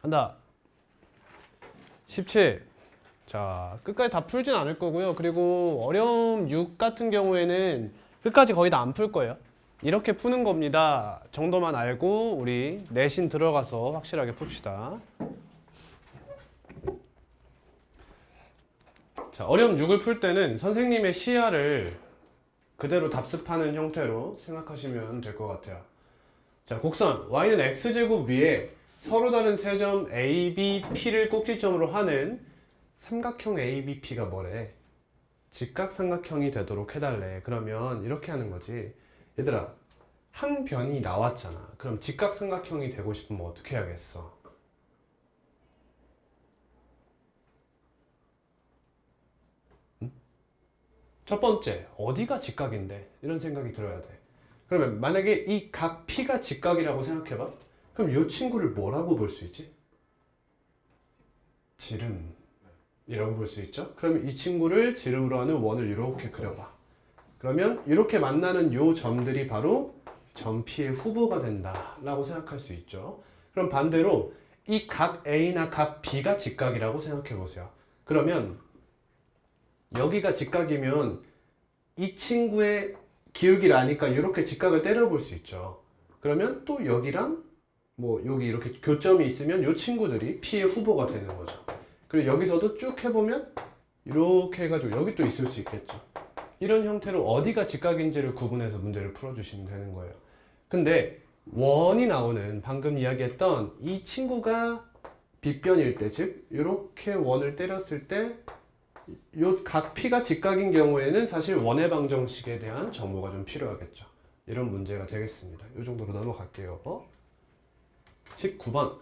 한다. 17. 자, 끝까지 다 풀진 않을 거고요. 그리고 어려움 6 같은 경우에는 끝까지 거의 다 안 풀 거예요. 이렇게 푸는 겁니다. 정도만 알고 우리 내신 들어가서 확실하게 풉시다. 자, 어려움 6을 풀 때는 선생님의 시야를 그대로 답습하는 형태로 생각하시면 될 것 같아요. 자, 곡선 y는 x제곱 위에 서로 다른 세 점 A, B, P를 꼭지점으로 하는 삼각형 A, B, P가 뭐래? 직각삼각형이 되도록 해달래. 그러면 이렇게 하는 거지. 얘들아, 한 변이 나왔잖아. 그럼 직각삼각형이 되고 싶으면 어떻게 해야겠어? 첫 번째, 어디가 직각인데? 이런 생각이 들어야 돼. 그러면 만약에 이 각 P가 직각이라고 생각해봐. 그럼 이 친구를 뭐라고 볼 수 있지? 지름이라고 볼 수 있죠? 그러면 이 친구를 지름으로 하는 원을 이렇게 그려봐. 그러면 이렇게 만나는 요 점들이 바로 점 P의 후보가 된다라고 생각할 수 있죠. 그럼 반대로 이 각 A나 각 B가 직각이라고 생각해 보세요. 그러면 여기가 직각이면 이 친구의 기울기를 아니까 이렇게 직각을 때려볼 수 있죠. 그러면 또 여기랑 뭐 여기 이렇게 교점이 있으면 이 친구들이 P의 후보가 되는 거죠. 그리고 여기서도 쭉 해보면 이렇게 해가지고 여기 또 있을 수 있겠죠. 이런 형태로 어디가 직각인지를 구분해서 문제를 풀어주시면 되는 거예요. 근데 원이 나오는 방금 이야기했던 이 친구가 빗변일 때, 즉 이렇게 원을 때렸을 때 요 각 P가 직각인 경우에는 사실 원의 방정식에 대한 정보가 좀 필요하겠죠. 이런 문제가 되겠습니다. 이 정도로 넘어갈게요. 19번.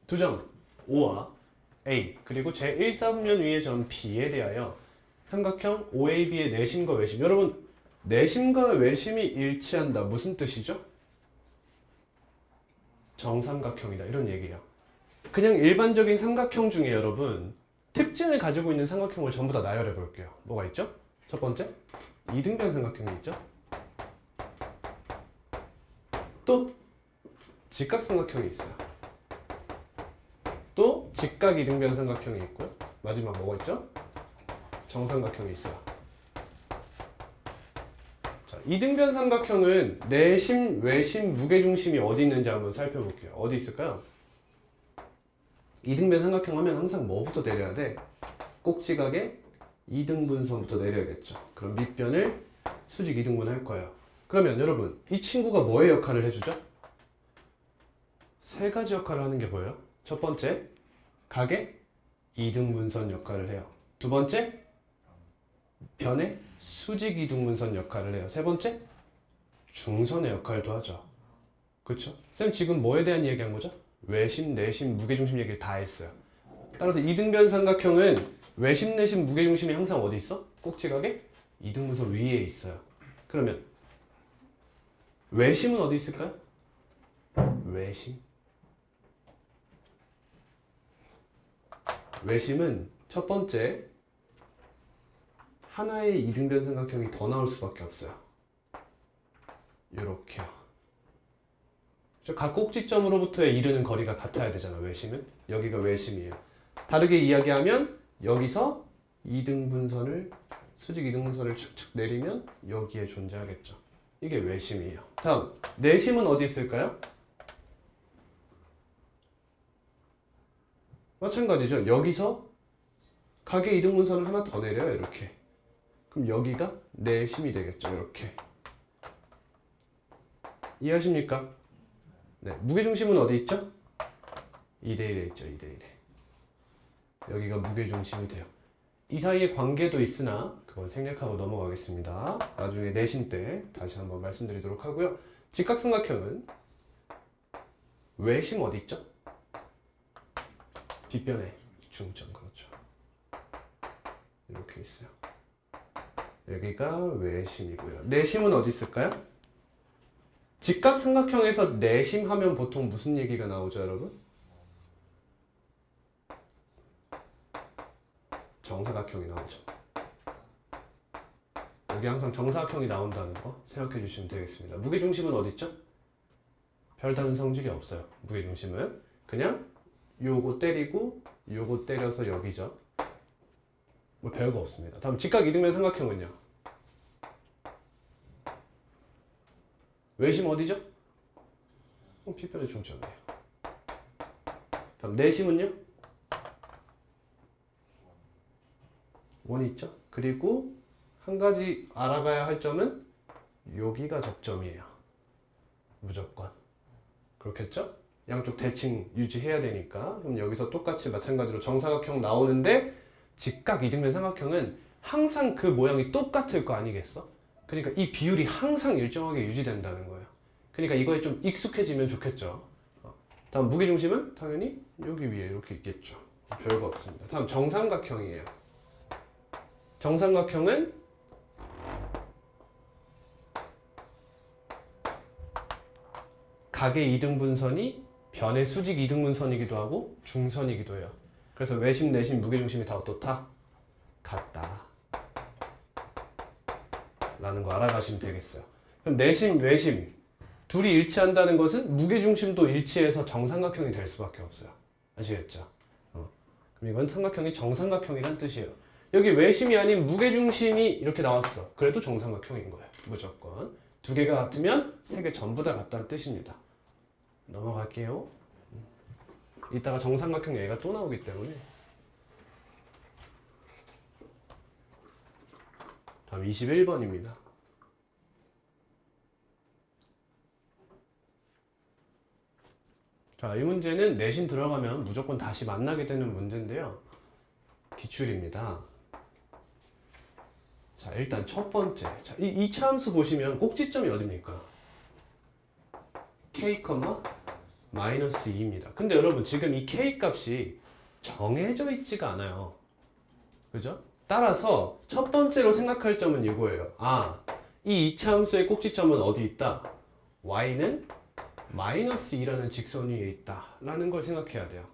두 점 O와 A 그리고 제1사분면 위의 점 B에 대하여 삼각형 OAB의 내심과 외심. 여러분, 내심과 외심이 일치한다. 무슨 뜻이죠? 정삼각형이다. 이런 얘기예요. 그냥 일반적인 삼각형 중에 여러분 특징을 가지고 있는 삼각형을 전부 다 나열해 볼게요. 뭐가 있죠? 첫 번째, 이등변 삼각형이 있죠. 또 직각삼각형이 있어요. 또 직각 이등변 삼각형이 있고요. 마지막 뭐가 있죠? 정삼각형이 있어요. 자, 이등변 삼각형은 내심, 외심, 무게중심이 어디 있는지 한번 살펴볼게요. 어디 있을까요? 이등변 삼각형 하면 항상 뭐부터 내려야 돼? 꼭지각에 이등분선부터 내려야겠죠. 그럼 밑변을 수직 이등분 할 거예요. 그러면 여러분, 이 친구가 뭐의 역할을 해주죠? 세 가지 역할을 하는 게 뭐예요? 첫 번째, 각의 이등분선 역할을 해요. 두 번째, 변의 수직 이등분선 역할을 해요. 세 번째, 중선의 역할도 하죠. 그렇죠? 쌤 지금 뭐에 대한 얘기한 거죠? 외심, 내심, 무게중심 얘기를 다 했어요. 따라서 이등변 삼각형은 외심, 내심, 무게중심이 항상 어디 있어? 꼭지각에 이등분선 위에 있어요. 그러면 외심은 어디 있을까요? 외심. 외심은 첫 번째, 하나의 이등변 삼각형이 더 나올 수밖에 없어요. 요렇게요. 각 꼭지점으로부터의 이르는 거리가 같아야 되잖아. 외심은. 여기가 외심이에요. 다르게 이야기하면 여기서 이등분선을, 수직 이등분선을 착착 내리면 여기에 존재하겠죠. 이게 외심이에요. 다음, 내심은 어디 있을까요? 마찬가지죠. 여기서 각의 이등분선을 하나 더 내려요. 이렇게. 그럼 여기가 내심이 되겠죠. 이렇게. 이해하십니까? 네. 무게중심은 어디 있죠? 2대1에 있죠. 2대1에. 여기가 무게중심이 돼요. 이 사이에 관계도 있으나 그건 생략하고 넘어가겠습니다. 나중에 내신 때 다시 한번 말씀드리도록 하고요. 직각삼각형은 외심 어디 있죠? 뒷변에 중점. 그렇죠. 이렇게 있어요. 여기가 외심이고요. 내심은 어디 있을까요? 직각삼각형에서 내심 하면 보통 무슨 얘기가 나오죠, 여러분? 정사각형이 나오죠. 저게 항상 정사각형이 나온다는 거 생각해 주시면 되겠습니다. 무게중심은 어디 있죠? 별다른 성질이 없어요. 무게중심은 그냥 요거 때리고 요거 때려서 여기죠. 뭐 별거 없습니다. 다음 직각 이등변 삼각형은요. 외심 어디죠? P변의 중점이에요. 다음 내심은요? 원이 있죠? 그리고 한 가지 알아가야 할 점은 여기가 접점이에요. 무조건. 그렇겠죠? 양쪽 대칭 유지해야 되니까. 그럼 여기서 똑같이 마찬가지로 정사각형 나오는데 직각 이등변 삼각형은 항상 그 모양이 똑같을 거 아니겠어? 그러니까 이 비율이 항상 일정하게 유지된다는 거예요. 그러니까 이거에 좀 익숙해지면 좋겠죠. 다음 무게중심은 당연히 여기 위에 이렇게 있겠죠. 별거 없습니다. 다음 정삼각형이에요. 정삼각형은 각의 이등분선이 변의 수직 이등분선이기도 하고 중선이기도 해요. 그래서 외심, 내심, 무게중심이 다 어떻다? 같다 라는 거 알아가시면 되겠어요. 그럼 내심, 외심 둘이 일치한다는 것은 무게중심도 일치해서 정삼각형이 될 수밖에 없어요. 아시겠죠? 그럼 이건 삼각형이 정삼각형이란 뜻이에요. 여기 외심이 아닌 무게중심이 이렇게 나왔어. 그래도 정삼각형인 거예요. 무조건. 두 개가 같으면 세 개 전부 다 같다는 뜻입니다. 넘어갈게요. 이따가 정삼각형 얘기가 또 나오기 때문에. 다음 21번입니다. 자, 이 문제는 내신 들어가면 무조건 다시 만나게 되는 문제인데요. 기출입니다. 자, 일단 첫 번째. 자, 이 차함수 보시면 꼭지점이 어딥니까? k, 마이너스 2입니다. 근데 여러분 지금 이 k 값이 정해져 있지가 않아요. 그죠? 따라서 첫 번째로 생각할 점은 이거예요. 이 이차함수의 꼭지점은 어디 있다? y는 마이너스 2라는 직선 위에 있다 라는 걸 생각해야 돼요.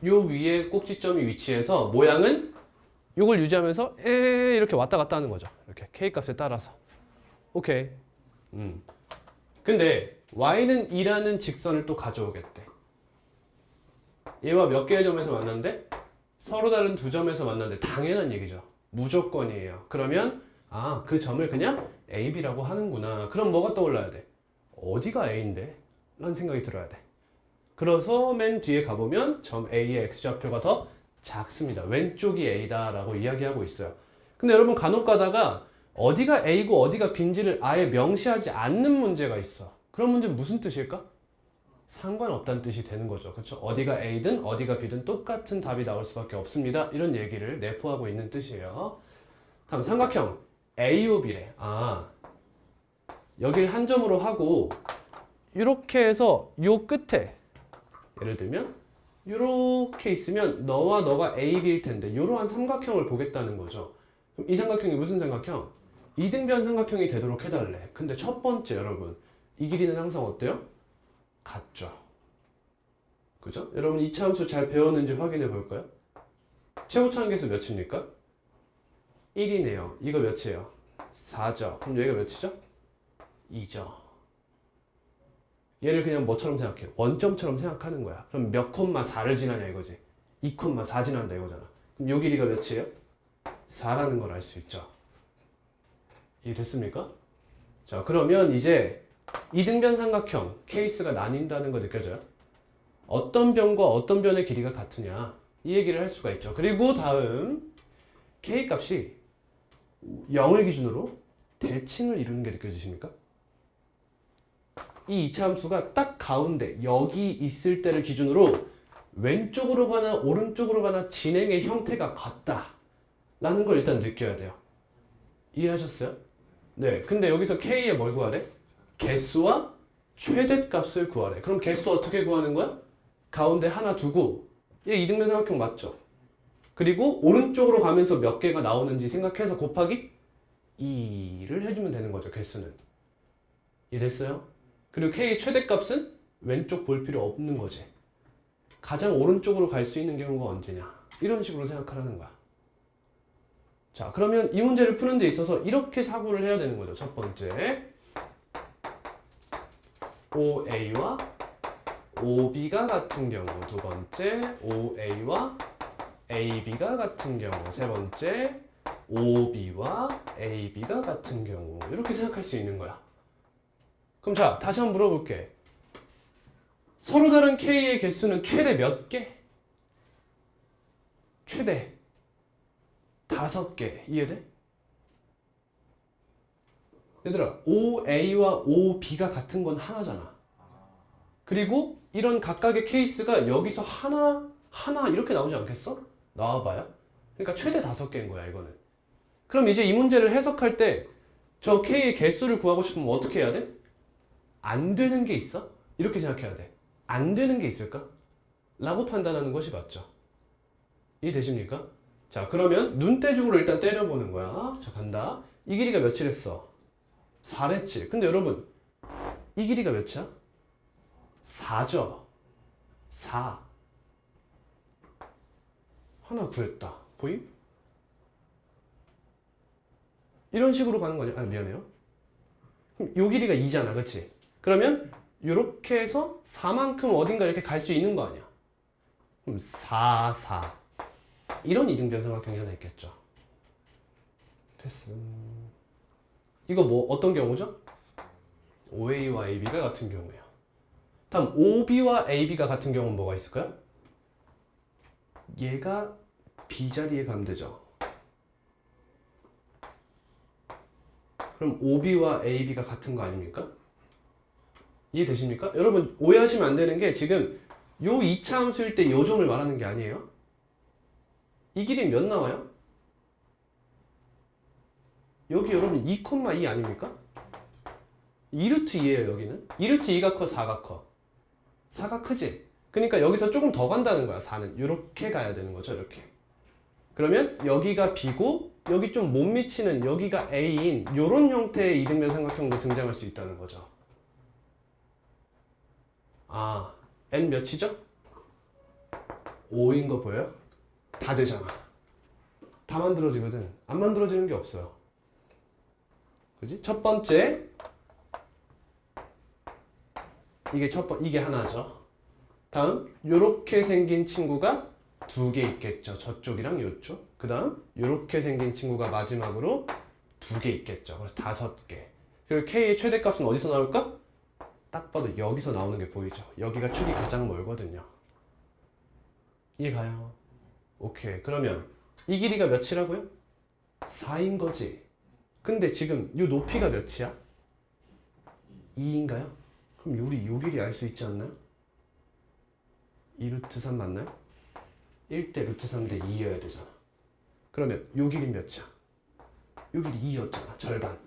요 위에 꼭지점이 위치해서 모양은 요걸 유지하면서 이렇게 왔다 갔다 하는 거죠. 이렇게 k 값에 따라서. 오케이. 근데 y는 2라는 직선을 또 가져오겠대. 얘와 몇 개의 점에서 만났는데? 서로 다른 두 점에서 만났는데 당연한 얘기죠. 무조건이에요. 그러면 그 점을 그냥 A, B라고 하는구나. 그럼 뭐가 떠올라야 돼? 어디가 A인데? 라는 생각이 들어야 돼. 그래서 맨 뒤에 가보면 점 A의 X좌표가 더 작습니다. 왼쪽이 A다 라고 이야기하고 있어요. 근데 여러분 간혹 가다가 어디가 A고 어디가 B인지를 아예 명시하지 않는 문제가 있어. 그런 문제는 무슨 뜻일까? 상관없다는 뜻이 되는 거죠. 그렇죠? 어디가 A든 어디가 B든 똑같은 답이 나올 수밖에 없습니다. 이런 얘기를 내포하고 있는 뜻이에요. 다음 삼각형 AOB래. 여길 한 점으로 하고 이렇게 해서 요 끝에 예를 들면 이렇게 있으면 너와 너가 A, B일 텐데 이러한 삼각형을 보겠다는 거죠. 그럼 이 삼각형이 무슨 삼각형? 이등변 삼각형이 되도록 해달래. 근데 첫 번째 여러분 이 길이는 항상 어때요? 같죠. 그죠? 여러분 이차함수 잘 배웠는지 확인해 볼까요? 최고차항계수 몇입니까? 1이네요. 이거 몇이에요? 4죠. 그럼 여기가 몇이죠? 2죠. 얘를 그냥 뭐처럼 생각해? 원점처럼 생각하는 거야. 그럼 몇 콤마 4를 지나냐 이거지. 2 콤마 4 지난다 이거잖아. 그럼 요 길이가 몇이에요? 4라는 걸 알 수 있죠. 이해됐습니까? 자, 그러면 이제 이등변 삼각형 케이스가 나뉜다는 거 느껴져요? 어떤 변과 어떤 변의 길이가 같으냐 이 얘기를 할 수가 있죠. 그리고 다음 k 값이 0을 기준으로 대칭을 이루는 게 느껴지십니까? 이 이차함수가 딱 가운데 여기 있을 때를 기준으로 왼쪽으로 가나 오른쪽으로 가나 진행의 형태가 같다 라는 걸 일단 느껴야 돼요. 이해하셨어요? 네, 근데 여기서 k에 뭘 구하래? 개수와 최대값을 구하래. 그럼 개수 어떻게 구하는 거야? 가운데 하나 두고 얘 이등변 삼각형 맞죠? 그리고 오른쪽으로 가면서 몇 개가 나오는지 생각해서 곱하기 2를 해주면 되는 거죠. 개수는. 이해됐어요? 그리고 k의 최대값은 왼쪽 볼 필요 없는 거지. 가장 오른쪽으로 갈 수 있는 경우가 언제냐? 이런 식으로 생각하라는 거야. 자, 그러면 이 문제를 푸는 데 있어서 이렇게 사고를 해야 되는 거죠. 첫 번째, OA와 OB가 같은 경우. 두 번째, OA와 AB가 같은 경우. 세 번째, OB와 AB가 같은 경우. 이렇게 생각할 수 있는 거야. 그럼 자, 다시 한번 물어볼게. 서로 다른 K의 개수는 최대 몇 개? 최대 5개. 이해돼? 얘들아, OA와 OB가 같은 건 하나잖아. 그리고 이런 각각의 케이스가 여기서 하나 이렇게 나오지 않겠어? 나와봐요. 그러니까 최대 5개인 거야, 이거는. 그럼 이제 이 문제를 해석할 때 저 K의 개수를 구하고 싶으면 어떻게 해야 돼? 안 되는 게 있어? 이렇게 생각해야 돼. 안 되는 게 있을까? 라고 판단하는 것이 맞죠. 이해되십니까? 자, 그러면 눈대중으로 일단 때려보는 거야. 자, 간다. 이 길이가 몇이랬어? 4랬지. 근데 여러분, 이 길이가 몇이야? 4죠. 4. 하나 구했다. 보임? 이런 식으로 가는 거냐? 아, 미안해요. 그럼 요 길이가 2잖아. 그치? 그러면 요렇게 해서 4만큼 어딘가 이렇게 갈 수 있는 거 아니야? 그럼 4, 4. 이런 이등변삼각형이 하나 있겠죠. 됐어. 이거 뭐 어떤 경우죠? OA와 AB가 같은 경우예요. 다음 OB와 AB가 같은 경우는 뭐가 있을까요? 얘가 B자리에 가면 되죠. 그럼 OB와 AB가 같은 거 아닙니까? 이해되십니까? 여러분 오해하시면 안 되는 게 지금 요 2차 함수일 때 요 점을 말하는 게 아니에요. 이 길이 몇 나와요? 여기 여러분 2,2 아닙니까? 2루트 2예요 여기는. 2루트 2가 커 4가 커. 4가 크지? 그러니까 여기서 조금 더 간다는 거야. 4는 이렇게 가야 되는 거죠. 이렇게. 그러면 여기가 B고 여기 좀 못 미치는 여기가 A인 이런 형태의 이등변 삼각형도 등장할 수 있다는 거죠. 아, N 몇이죠? 5인 거 보여요? 다 되잖아. 다 만들어지거든. 안 만들어지는 게 없어요. 그지? 첫 번째 이게 하나죠. 다음 요렇게 생긴 친구가 2개 있겠죠. 저쪽이랑 요쪽. 그 다음 요렇게 생긴 친구가 마지막으로 2개 있겠죠. 그래서 5개. 그리고 K의 최대값은 어디서 나올까? 딱 봐도 여기서 나오는 게 보이죠. 여기가 축이 가장 멀거든요. 이해가요? 오케이. 그러면 이 길이가 몇이라고요? 4인 거지. 근데 지금 이 높이가 몇이야? 2인가요? 그럼 우리 이 길이 알 수 있지 않나요? 2루트 3 맞나요? 1대 루트 3대 2여야 되잖아. 그러면 요 길이 몇이야? 요 길이 2였잖아. 절반.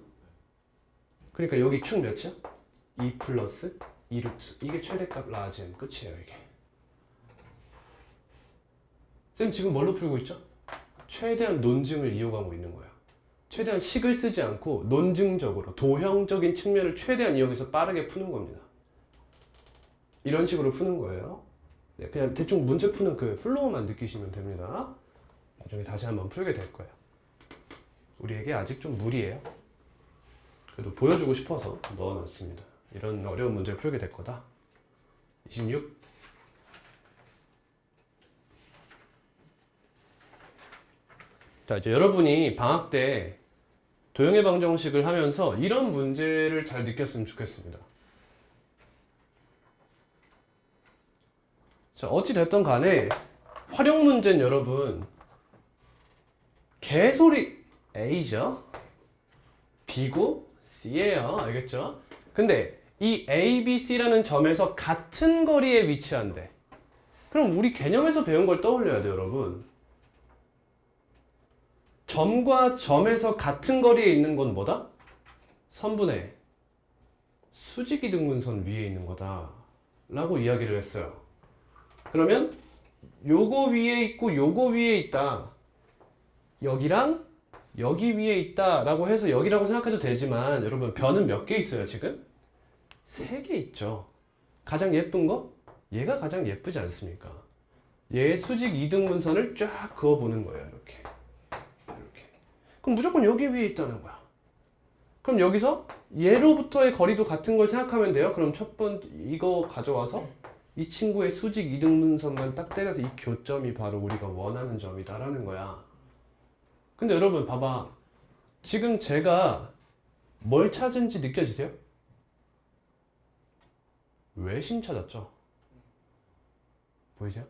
그러니까 여기 축 몇이야? 2 플러스 2루트. 이게 최대값 라지. 끝이에요 이게. 쌤 지금 뭘로 풀고 있죠? 최대한 논증을 이용하고 있는 거야. 최대한 식을 쓰지 않고 논증적으로 도형적인 측면을 최대한 이용해서 빠르게 푸는 겁니다. 이런 식으로 푸는 거예요. 네, 그냥 대충 문제 푸는 그 플로우만 느끼시면 됩니다. 나중에 다시 한번 풀게 될 거예요. 우리에게 아직 좀 무리예요. 그래도 보여주고 싶어서 넣어놨습니다. 이런 어려운 문제를 풀게 될 거다. 26. 자, 이제 여러분이 방학 때 도형의 방정식을 하면서 이런 문제를 잘 느꼈으면 좋겠습니다. 자, 어찌됐든 간에 활용 문제는 여러분 개소리 A죠? B고 C예요. 알겠죠? 근데 이 A, B, C라는 점에서 같은 거리에 위치한대. 그럼 우리 개념에서 배운 걸 떠올려야 돼요, 여러분. 점과 점에서 같은 거리에 있는 건 뭐다? 선분의 수직이등분선 위에 있는 거다 라고 이야기를 했어요. 그러면 요거 위에 있고 요거 위에 있다. 여기랑 여기 위에 있다 라고 해서 여기라고 생각해도 되지만 여러분 변은 몇 개 있어요 지금? 3개 있죠. 가장 예쁜 거? 얘가 가장 예쁘지 않습니까? 얘의 수직 이등분선을 쫙 그어보는 거예요. 이렇게. 그럼 무조건 여기 위에 있다는 거야. 그럼 여기서 얘로부터의 거리도 같은 걸 생각하면 돼요. 그럼 첫 번째 이거 가져와서 이 친구의 수직 이등분선만 딱 때려서 이 교점이 바로 우리가 원하는 점이다라는 거야. 근데 여러분 봐봐. 지금 제가 뭘 찾은지 느껴지세요? 외심 찾았죠? 보이세요?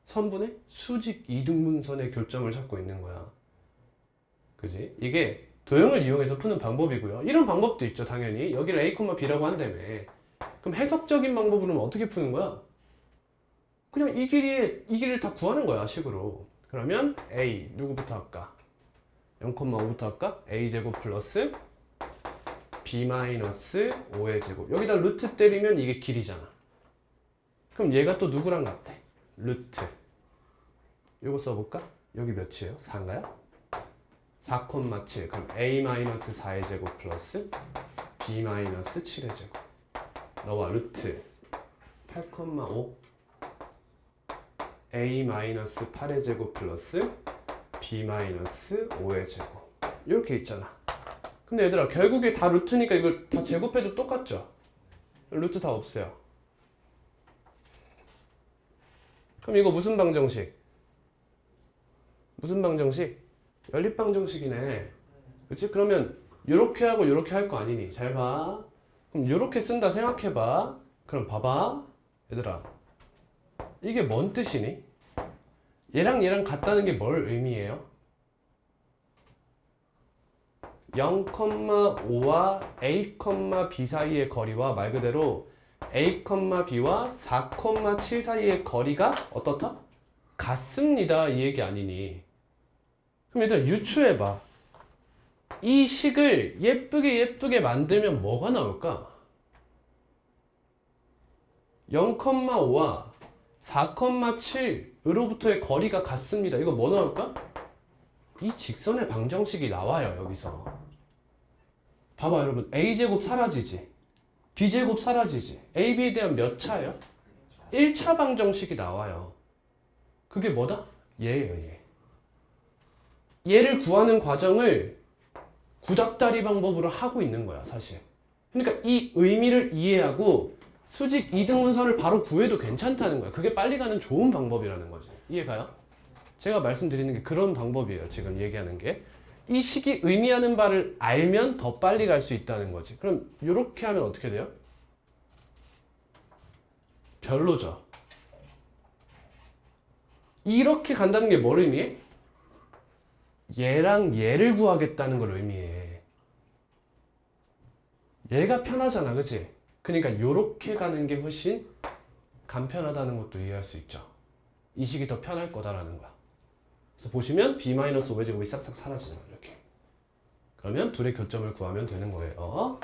선분의 수직 이등분선의 교점을 찾고 있는 거야. 그지? 이게 도형을 이용해서 푸는 방법이고요. 이런 방법도 있죠, 당연히. 여기를 A, B라고 한다며. 그럼 해석적인 방법으로는 어떻게 푸는 거야? 그냥 이 길이를 다 구하는 거야, 식으로. 그러면 A, 누구부터 할까? 0,5부터 할까? A제곱 플러스 B-5의 제곱. 여기다 루트 때리면 이게 길이잖아. 그럼 얘가 또 누구랑 같아? 루트. 요거 써볼까? 여기 몇이에요? 4인가요? 4,7. 그럼 A-4의 제곱 플러스 B-7의 제곱. 너와 루트 8,5 A-8의 제곱 플러스 B-5의 제곱. 이렇게 있잖아. 근데 얘들아 결국에 다 루트니까 이걸 다 제곱해도 똑같죠? 루트 다 없어요. 그럼 이거 무슨 방정식? 무슨 방정식? 연립방정식이네. 그치? 그러면 요렇게 하고 요렇게 할 거 아니니? 잘 봐. 그럼 요렇게 쓴다 생각해봐. 그럼 봐봐. 얘들아 이게 뭔 뜻이니? 얘랑 얘랑 같다는 게 뭘 의미해요? 0,5와 A, B 사이의 거리와 말 그대로 A, B와 4,7 사이의 거리가 어떻다? 같습니다. 이 얘기 아니니? 그럼 얘들아 유추해봐. 이 식을 예쁘게 만들면 뭐가 나올까? 0,5와 4,7으로부터의 거리가 같습니다. 이거 뭐 나올까? 이 직선의 방정식이 나와요. 여기서 봐봐 여러분. A제곱 사라지지, B제곱 사라지지. AB에 대한 몇 차예요? 1차 방정식이 나와요. 그게 뭐다? 얘예요. 얘. 얘를 구하는 과정을 구닥다리 방법으로 하고 있는 거야 사실. 그러니까 이 의미를 이해하고 수직 이등분선을 바로 구해도 괜찮다는 거야. 그게 빨리 가는 좋은 방법이라는 거지. 이해가요? 제가 말씀드리는 게 그런 방법이에요. 지금 얘기하는 게. 이 식이 의미하는 바를 알면 더 빨리 갈 수 있다는 거지. 그럼 이렇게 하면 어떻게 돼요? 별로죠. 이렇게 간다는 게 뭘 의미해? 얘랑 얘를 구하겠다는 걸 의미해. 얘가 편하잖아, 그치? 그러니까 이렇게 가는 게 훨씬 간편하다는 것도 이해할 수 있죠. 이 식이 더 편할 거다라는 거야. 그래서 보시면 B-5의 제곱이 싹싹 사라지잖아, 이렇게. 그러면 둘의 교점을 구하면 되는 거예요.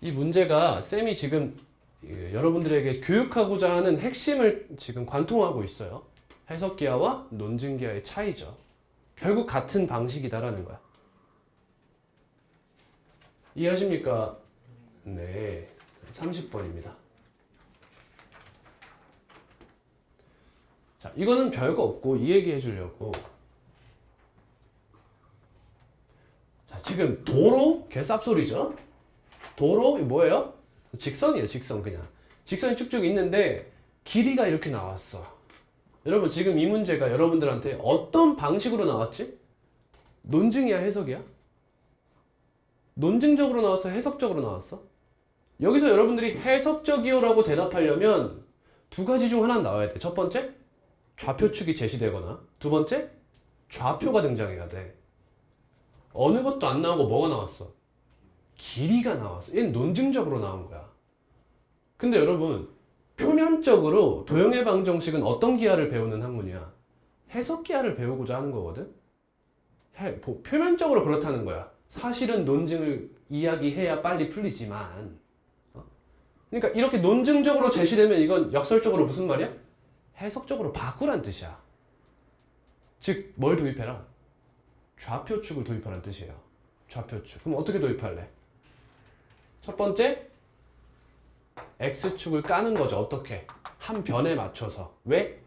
이 문제가 쌤이 지금 여러분들에게 교육하고자 하는 핵심을 지금 관통하고 있어요. 해석기하와 논증기하의 차이죠. 결국 같은 방식이다라는 거야. 이해하십니까? 네. 30번입니다. 자, 이거는 별거 없고 이 얘기 해주려고. 자, 지금 도로 개쌉소리죠? 도로 뭐예요? 직선이에요. 직선 그냥. 직선이 쭉쭉 있는데 길이가 이렇게 나왔어. 여러분 지금 이 문제가 여러분들한테 어떤 방식으로 나왔지? 논증이야 해석이야? 논증적으로 나왔어? 해석적으로 나왔어? 여기서 여러분들이 해석적이요 라고 대답하려면 두 가지 중 하나는 나와야 돼. 첫 번째, 좌표축이 제시되거나 두 번째, 좌표가 등장해야 돼. 어느 것도 안 나오고 뭐가 나왔어? 길이가 나왔어. 얘는 논증적으로 나온 거야. 근데 여러분 표면적으로 도형의 방정식은 어떤 기하를 배우는 학문이야? 해석 기하를 배우고자 하는 거거든? 표면적으로 그렇다는 거야. 사실은 논증을 이야기해야 빨리 풀리지만 그러니까 이렇게 논증적으로 제시되면 이건 역설적으로 무슨 말이야? 해석적으로 바꾸란 뜻이야. 즉 뭘 도입해라? 좌표축을 도입하라는 뜻이에요. 좌표축. 그럼 어떻게 도입할래? 첫 번째 X축을 까는 거죠. 어떻게? 한 변에 맞춰서. 왜?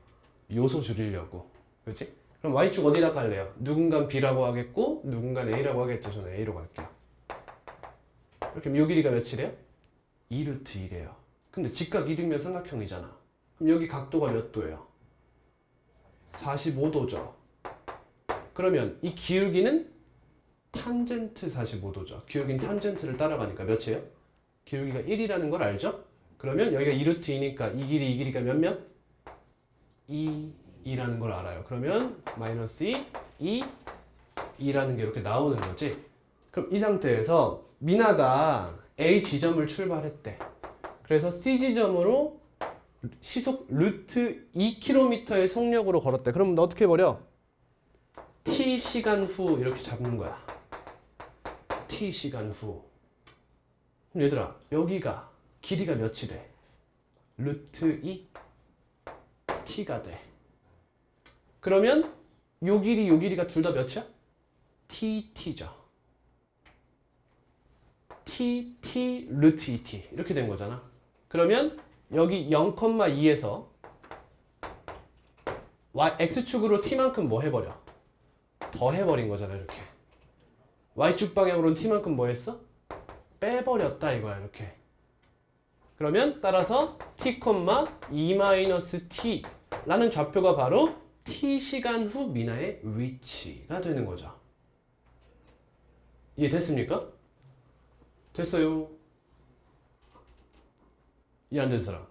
요소 줄이려고. 그렇지? 그럼 y축 어디다 깔래요? 누군간 b라고 하겠고 누군간 a라고 하겠죠. 저는 a로 갈게요. 이렇게 요 길이가 몇이래요? 2루트 1이에요. 근데 직각 이등변 삼각형이잖아. 그럼 여기 각도가 몇 도예요? 45도죠. 그러면 이 기울기는 탄젠트 45도죠. 기울기는 탄젠트를 따라가니까 몇이에요? 기울기가 1이라는 걸 알죠? 그러면 여기가 2루트 2니까 이 길이가 몇? 2라는 걸 알아요. 그러면 마이너스 2라는 게 이렇게 나오는 거지. 그럼 이 상태에서 미나가 A 지점을 출발했대. 그래서 C 지점으로 시속 루트 2km의 속력으로 걸었대. 그럼 너 어떻게 버려? T 시간 후 이렇게 잡는 거야. T 시간 후. 그럼 얘들아, 여기가 길이가 몇이래? 루트 2 T가 돼. 그러면 요 길이가 둘 다 몇이야? TT죠. TT 루트 2T 이렇게 된 거잖아. 그러면 여기 0,2에서 X축으로 T만큼 뭐 해버려? 더 해버린 거잖아. 이렇게 Y축 방향으로는 T만큼 뭐 했어? 빼버렸다 이거야. 이렇게. 그러면 따라서 T,2-T 라는 좌표가 바로 T시간 후 미나의 위치가 되는 거죠. 이해됐습니까? 됐어요. 이해 안 된 사람?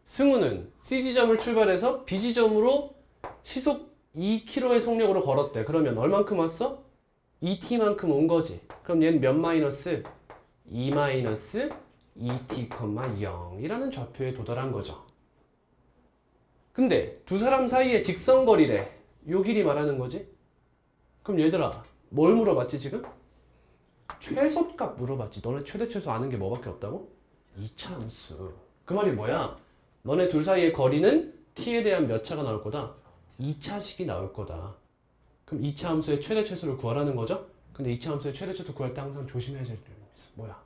승우는 C지점을 출발해서 B지점으로 시속 2km의 속력으로 걸었대. 그러면 얼만큼 왔어? 2t만큼 온 거지. 그럼 얘는 몇 마이너스? 2 마이너스 2t, 0이라는 좌표에 도달한 거죠. 근데 두 사람 사이의 직선거리래. 요 길이 말하는 거지. 그럼 얘들아, 뭘 물어봤지 지금? 최소값 물어봤지. 너네 최대 최소 아는 게 뭐밖에 없다고? 2차 함수. 그 말이 뭐야? 너네 둘 사이의 거리는 t에 대한 몇 차가 나올 거다? 2차식이 나올 거다. 그럼 2차 함수의 최대 최소를 구하라는 거죠? 근데 2차 함수의 최대 최소 구할 때 항상 조심해야 될 게 있어. 뭐야?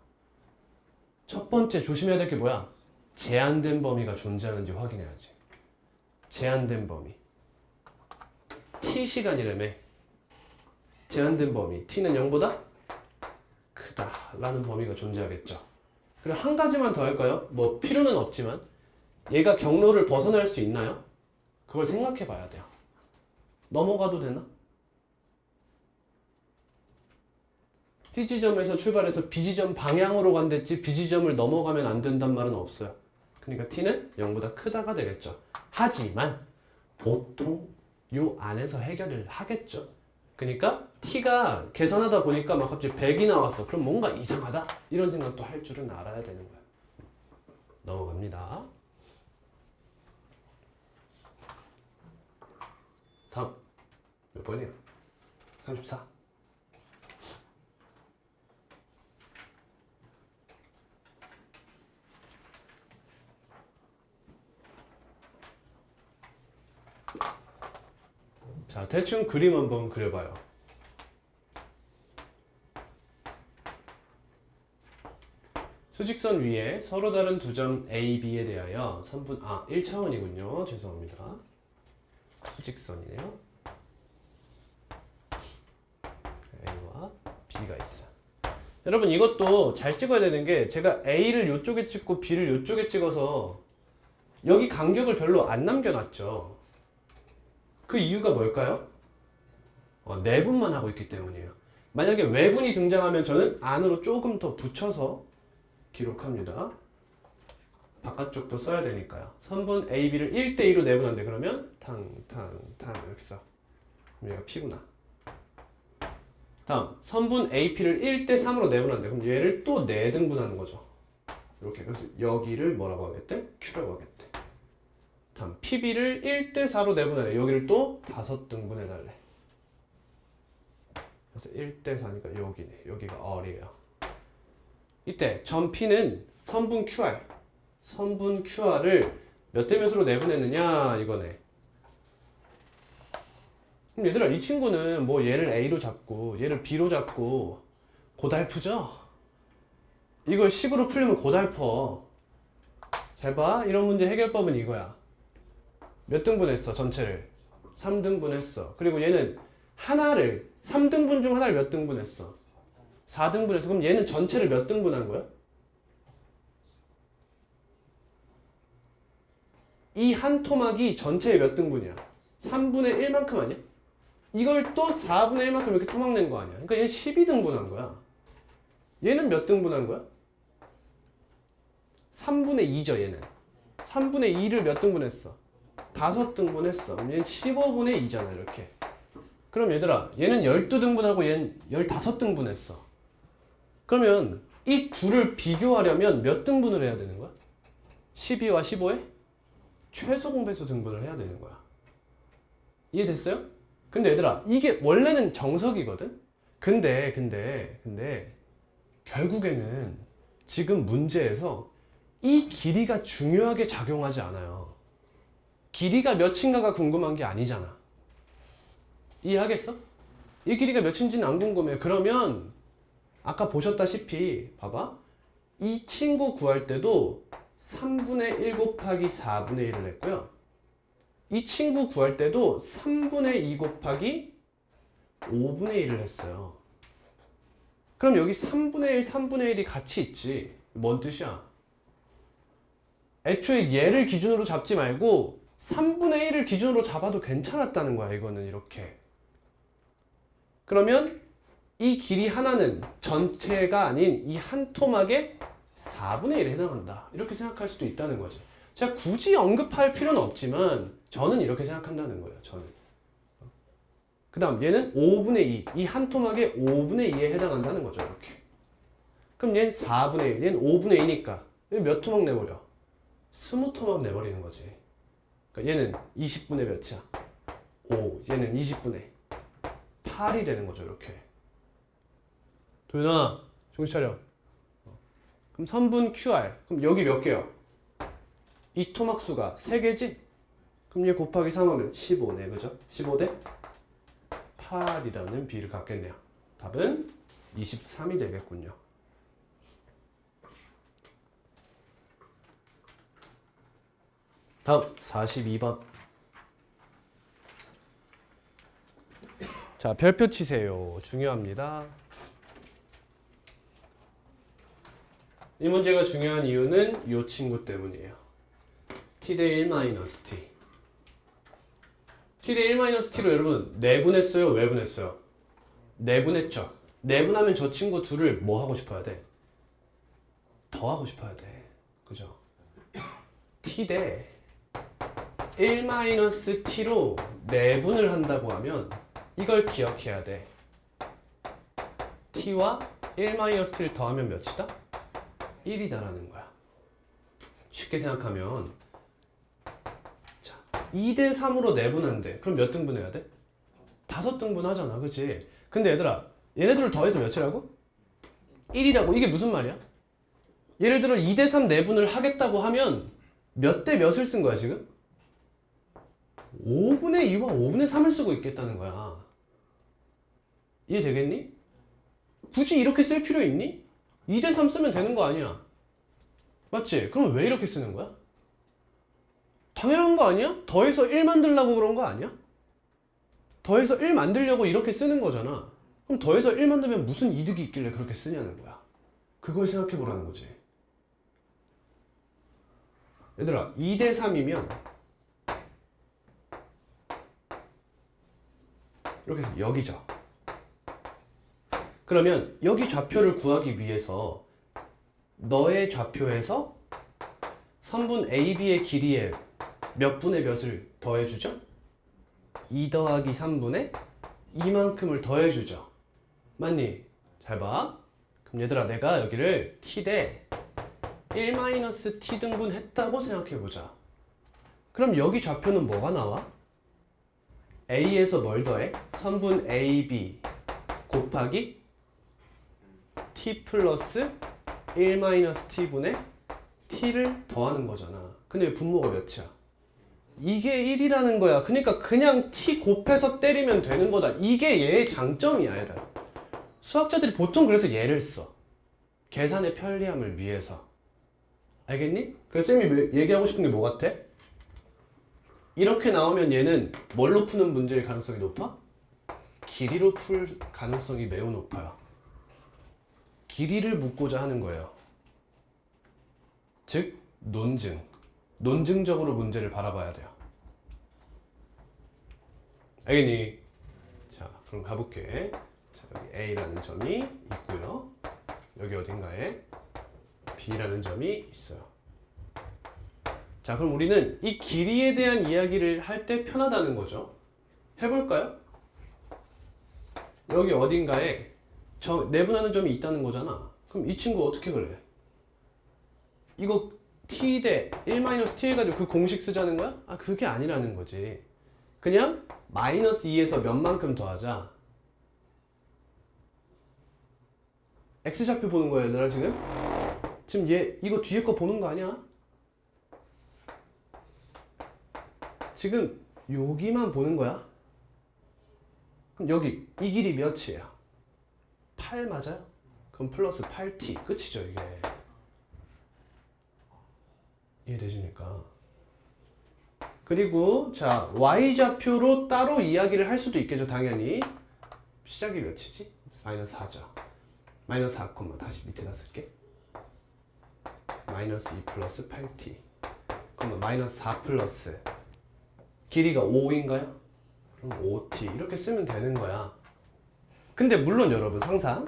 첫 번째 조심해야 될 게 뭐야? 제한된 범위가 존재하는지 확인해야지. 제한된 범위. t 시간이라며. 제한된 범위. t는 0보다 크다 라는 범위가 존재하겠죠. 그리고 한 가지만 더 할까요? 뭐 필요는 없지만 얘가 경로를 벗어날 수 있나요? 그걸 생각해 봐야 돼요. 넘어가도 되나? C지점에서 출발해서 B지점 방향으로 간댔지 B지점을 넘어가면 안 된단 말은 없어요. 그러니까 T는 0보다 크다가 되겠죠. 하지만 보통 요 안에서 해결을 하겠죠. 그러니까 T가 계산하다 보니까 막 갑자기 100이 나왔어. 그럼 뭔가 이상하다? 이런 생각도 할 줄은 알아야 되는 거야. 넘어갑니다. 다음 몇 번이야? 34. 자, 대충 그림 한번 그려봐요. 수직선 위에 서로 다른 두 점 A, B에 대하여 1차원이군요. 죄송합니다. 수직선이네요. A와 B가 있어. 여러분 이것도 잘 찍어야 되는 게 제가 A를 이쪽에 찍고 B를 이쪽에 찍어서 여기 간격을 별로 안 남겨놨죠. 그 이유가 뭘까요? 내분만 하고 있기 때문이에요. 만약에 외분이 등장하면 저는 안으로 조금 더 붙여서 기록합니다. 바깥쪽도 써야 되니까요. 선분 AB를 1대2로 내분한대. 그러면 탕 이렇게 써. 그럼 얘가 P구나. 다음 선분 AP를 1대3으로 내분한대. 그럼 얘를 또 4등분하는 거죠. 이렇게. 그래서 여기를 뭐라고 하겠대? Q라고 하겠대. 다음 PB를 1대4로 내분하래. 여기를 또 5등분해 달래. 그래서 1대4니까 여기네. 여기가 R이에요. 이때 점 P는 선분 QR. 선분 QR을 몇 대 몇으로 내분했느냐 이거네. 그럼 얘들아 이 친구는 뭐 얘를 A로 잡고 얘를 B로 잡고 고달프죠? 이걸 식으로 풀리면 고달퍼. 잘 봐. 이런 문제 해결법은 이거야. 몇 등분 했어? 전체를 3등분 했어. 그리고 얘는 하나를 3등분 중 하나를 몇 등분 했어? 4등분 했어. 그럼 얘는 전체를 몇 등분 한 거야? 이 한 토막이 전체의 몇 등분이야? 3분의 1만큼 아니야? 이걸 또 4분의 1만큼 이렇게 토막 낸 거 아니야? 그러니까 얘는 12등분 한 거야. 얘는 몇 등분 한 거야? 3분의 2죠, 얘는. 3분의 2를 몇 등분 했어? 5등분 했어. 그럼 얘는 15분의 2잖아, 이렇게. 그럼 얘들아, 얘는 12등분하고 얘는 15등분 했어. 그러면 이 둘을 비교하려면 몇 등분을 해야 되는 거야? 12와 15에 최소 공배수 등분을 해야 되는 거야. 이해됐어요? 근데 얘들아, 이게 원래는 정석이거든? 근데 결국에는 지금 문제에서 이 길이가 중요하게 작용하지 않아요. 길이가 몇인가가 궁금한 게 아니잖아. 이해하겠어? 이 길이가 몇인지는 안 궁금해. 그러면 아까 보셨다시피 봐봐. 이 친구 구할 때도 3분의 1 곱하기 4분의 1을 했고요. 이 친구 구할 때도 3분의 2 곱하기 5분의 1을 했어요. 그럼 여기 3분의 1, 3분의 1이 같이 있지. 뭔 뜻이야? 애초에 얘를 기준으로 잡지 말고 3분의 1을 기준으로 잡아도 괜찮았다는 거야. 이거는 이렇게. 그러면 이 길이 하나는 전체가 아닌 이 한 토막의 4분의 1에 해당한다. 이렇게 생각할 수도 있다는 거지. 제가 굳이 언급할 필요는 없지만 저는 이렇게 생각한다는 거예요. 저는. 그 다음 얘는 5분의 2. 이 한 토막의 5분의 2에 해당한다는 거죠. 이렇게. 그럼 얘는 4분의 1. 얘는 5분의 2니까 몇 토막 내버려? 20토막 내버리는 거지. 그러니까 얘는 20분의 몇이야? 5. 얘는 20분의 8이 되는 거죠. 이렇게. 도윤아, 정신 차려. 그럼 선분 QR. 그럼 여기 몇 개요? 이 토막수가 3개지? 그럼 얘 곱하기 3하면 15네. 그죠? 15대 8이라는 비를 갖겠네요. 답은 23이 되겠군요. 다음 42번. 자, 별표 치세요. 중요합니다. 이 문제가 중요한 이유는 이 친구 때문이에요. t 대 1-t. t 대 1-t로 여러분 내분했어요? 외분했어요? 내분했죠. 내분하면 저 친구 둘을 뭐 하고 싶어야 돼? 더하고 싶어야 돼. 그죠? t 대 1-t로 내분을 한다고 하면 이걸 기억해야 돼. t와 1-t를 더하면 몇이다? 1이다라는 거야. 쉽게 생각하면 자, 2대 3으로 내분한대. 그럼 몇 등분 해야 돼? 5등분 하잖아. 그치? 근데 얘들아, 얘네들을 더해서 몇이라고? 1이라고. 이게 무슨 말이야? 예를 들어 2대 3 내분을 하겠다고 하면 몇 대 몇을 쓴 거야 지금? 5분의 2와 5분의 3을 쓰고 있겠다는 거야. 이해되겠니? 굳이 이렇게 쓸 필요 있니? 2대 3 쓰면 되는 거 아니야. 맞지? 그럼 왜 이렇게 쓰는 거야? 당연한 거 아니야? 더해서 1 만들려고 그런 거 아니야? 더해서 1 만들려고 이렇게 쓰는 거잖아. 그럼 더해서 1 만들면 무슨 이득이 있길래 그렇게 쓰냐는 거야. 그걸 생각해 보라는 거지. 얘들아, 2대 3이면 이렇게 해서 여기죠. 그러면 여기 좌표를 구하기 위해서 너의 좌표에서 선분 AB의 길이에 몇 분의 몇을 더해주죠? 2 더하기 3분의 이만큼을 더해주죠. 맞니? 잘 봐. 그럼 얘들아, 내가 여기를 t 대 1-t 등분 했다고 생각해보자. 그럼 여기 좌표는 뭐가 나와? A에서 뭘 더해? 선분 AB 곱하기 t 플러스 1-t분의 t를 더하는 거잖아. 근데 분모가 몇이야? 이게 1이라는 거야. 그러니까 그냥 t 곱해서 때리면 되는 거다. 이게 얘의 장점이야, 얘를. 수학자들이 보통 그래서 얘를 써. 계산의 편리함을 위해서. 알겠니? 그래서 쌤이 얘기하고 싶은 게 뭐 같아? 이렇게 나오면 얘는 뭘로 푸는 문제일 가능성이 높아? 길이로 풀 가능성이 매우 높아요. 길이를 묻고자 하는 거예요. 즉 논증. 논증적으로 문제를 바라봐야 돼요. 알겠니? 자, 그럼 가볼게. 자, 여기 A라는 점이 있고요. 여기 어딘가에 B라는 점이 있어요. 자, 그럼 우리는 이 길이에 대한 이야기를 할 때 편하다는 거죠. 해볼까요? 여기 어딘가에 내분하는 점이 있다는 거잖아. 그럼 이 친구 어떻게 그래? 이거 t 대 1-t 해가지고 그 공식 쓰자는 거야? 아, 그게 아니라는 거지. 그냥 -2에서 몇만큼 더하자. x좌표 보는 거야, 얘들아, 지금? 지금 얘 이거 뒤에 거 보는 거 아니야? 지금 여기만 보는 거야. 그럼 여기 이 길이 몇이에요? 8 맞아요? 그럼 플러스 8t 끝이죠, 이게. 이해되십니까? 그리고 자, y좌표로 따로 이야기를 할 수도 있겠죠, 당연히. 시작이 몇이지? -4죠. -4, 다시 밑에다 쓸게. -2 플러스 8t. 그러면 -4 플러스 길이가 5인가요? 그럼 5t 이렇게 쓰면 되는 거야. 근데 물론 여러분 항상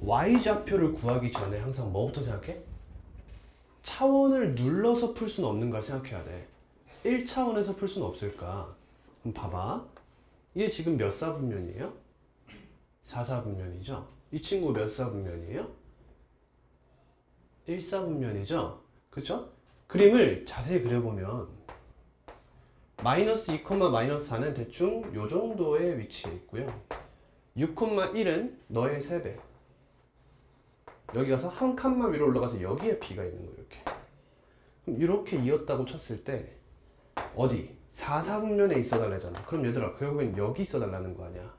y좌표를 구하기 전에 항상 뭐부터 생각해? 차원을 눌러서 풀 수는 없는 걸 생각해야 돼. 1차원에서 풀 수는 없을까? 그럼 봐봐. 얘 지금 몇 사분면이에요? 4사분면이죠? 이 친구 몇 사분면이에요? 1사분면이죠? 그쵸? 그림을 자세히 그려보면 -2, -4는 대충 요 정도의 위치에 있고요. 6,1은 너의 3배. 여기 가서 한 칸만 위로 올라가서 여기에 B가 있는 거예요. 이렇게. 그럼 이렇게 이었다고 쳤을 때 어디? 4사분면에 있어 달라잖아. 그럼 얘들아 결국엔 여기 있어 달라는 거 아니야.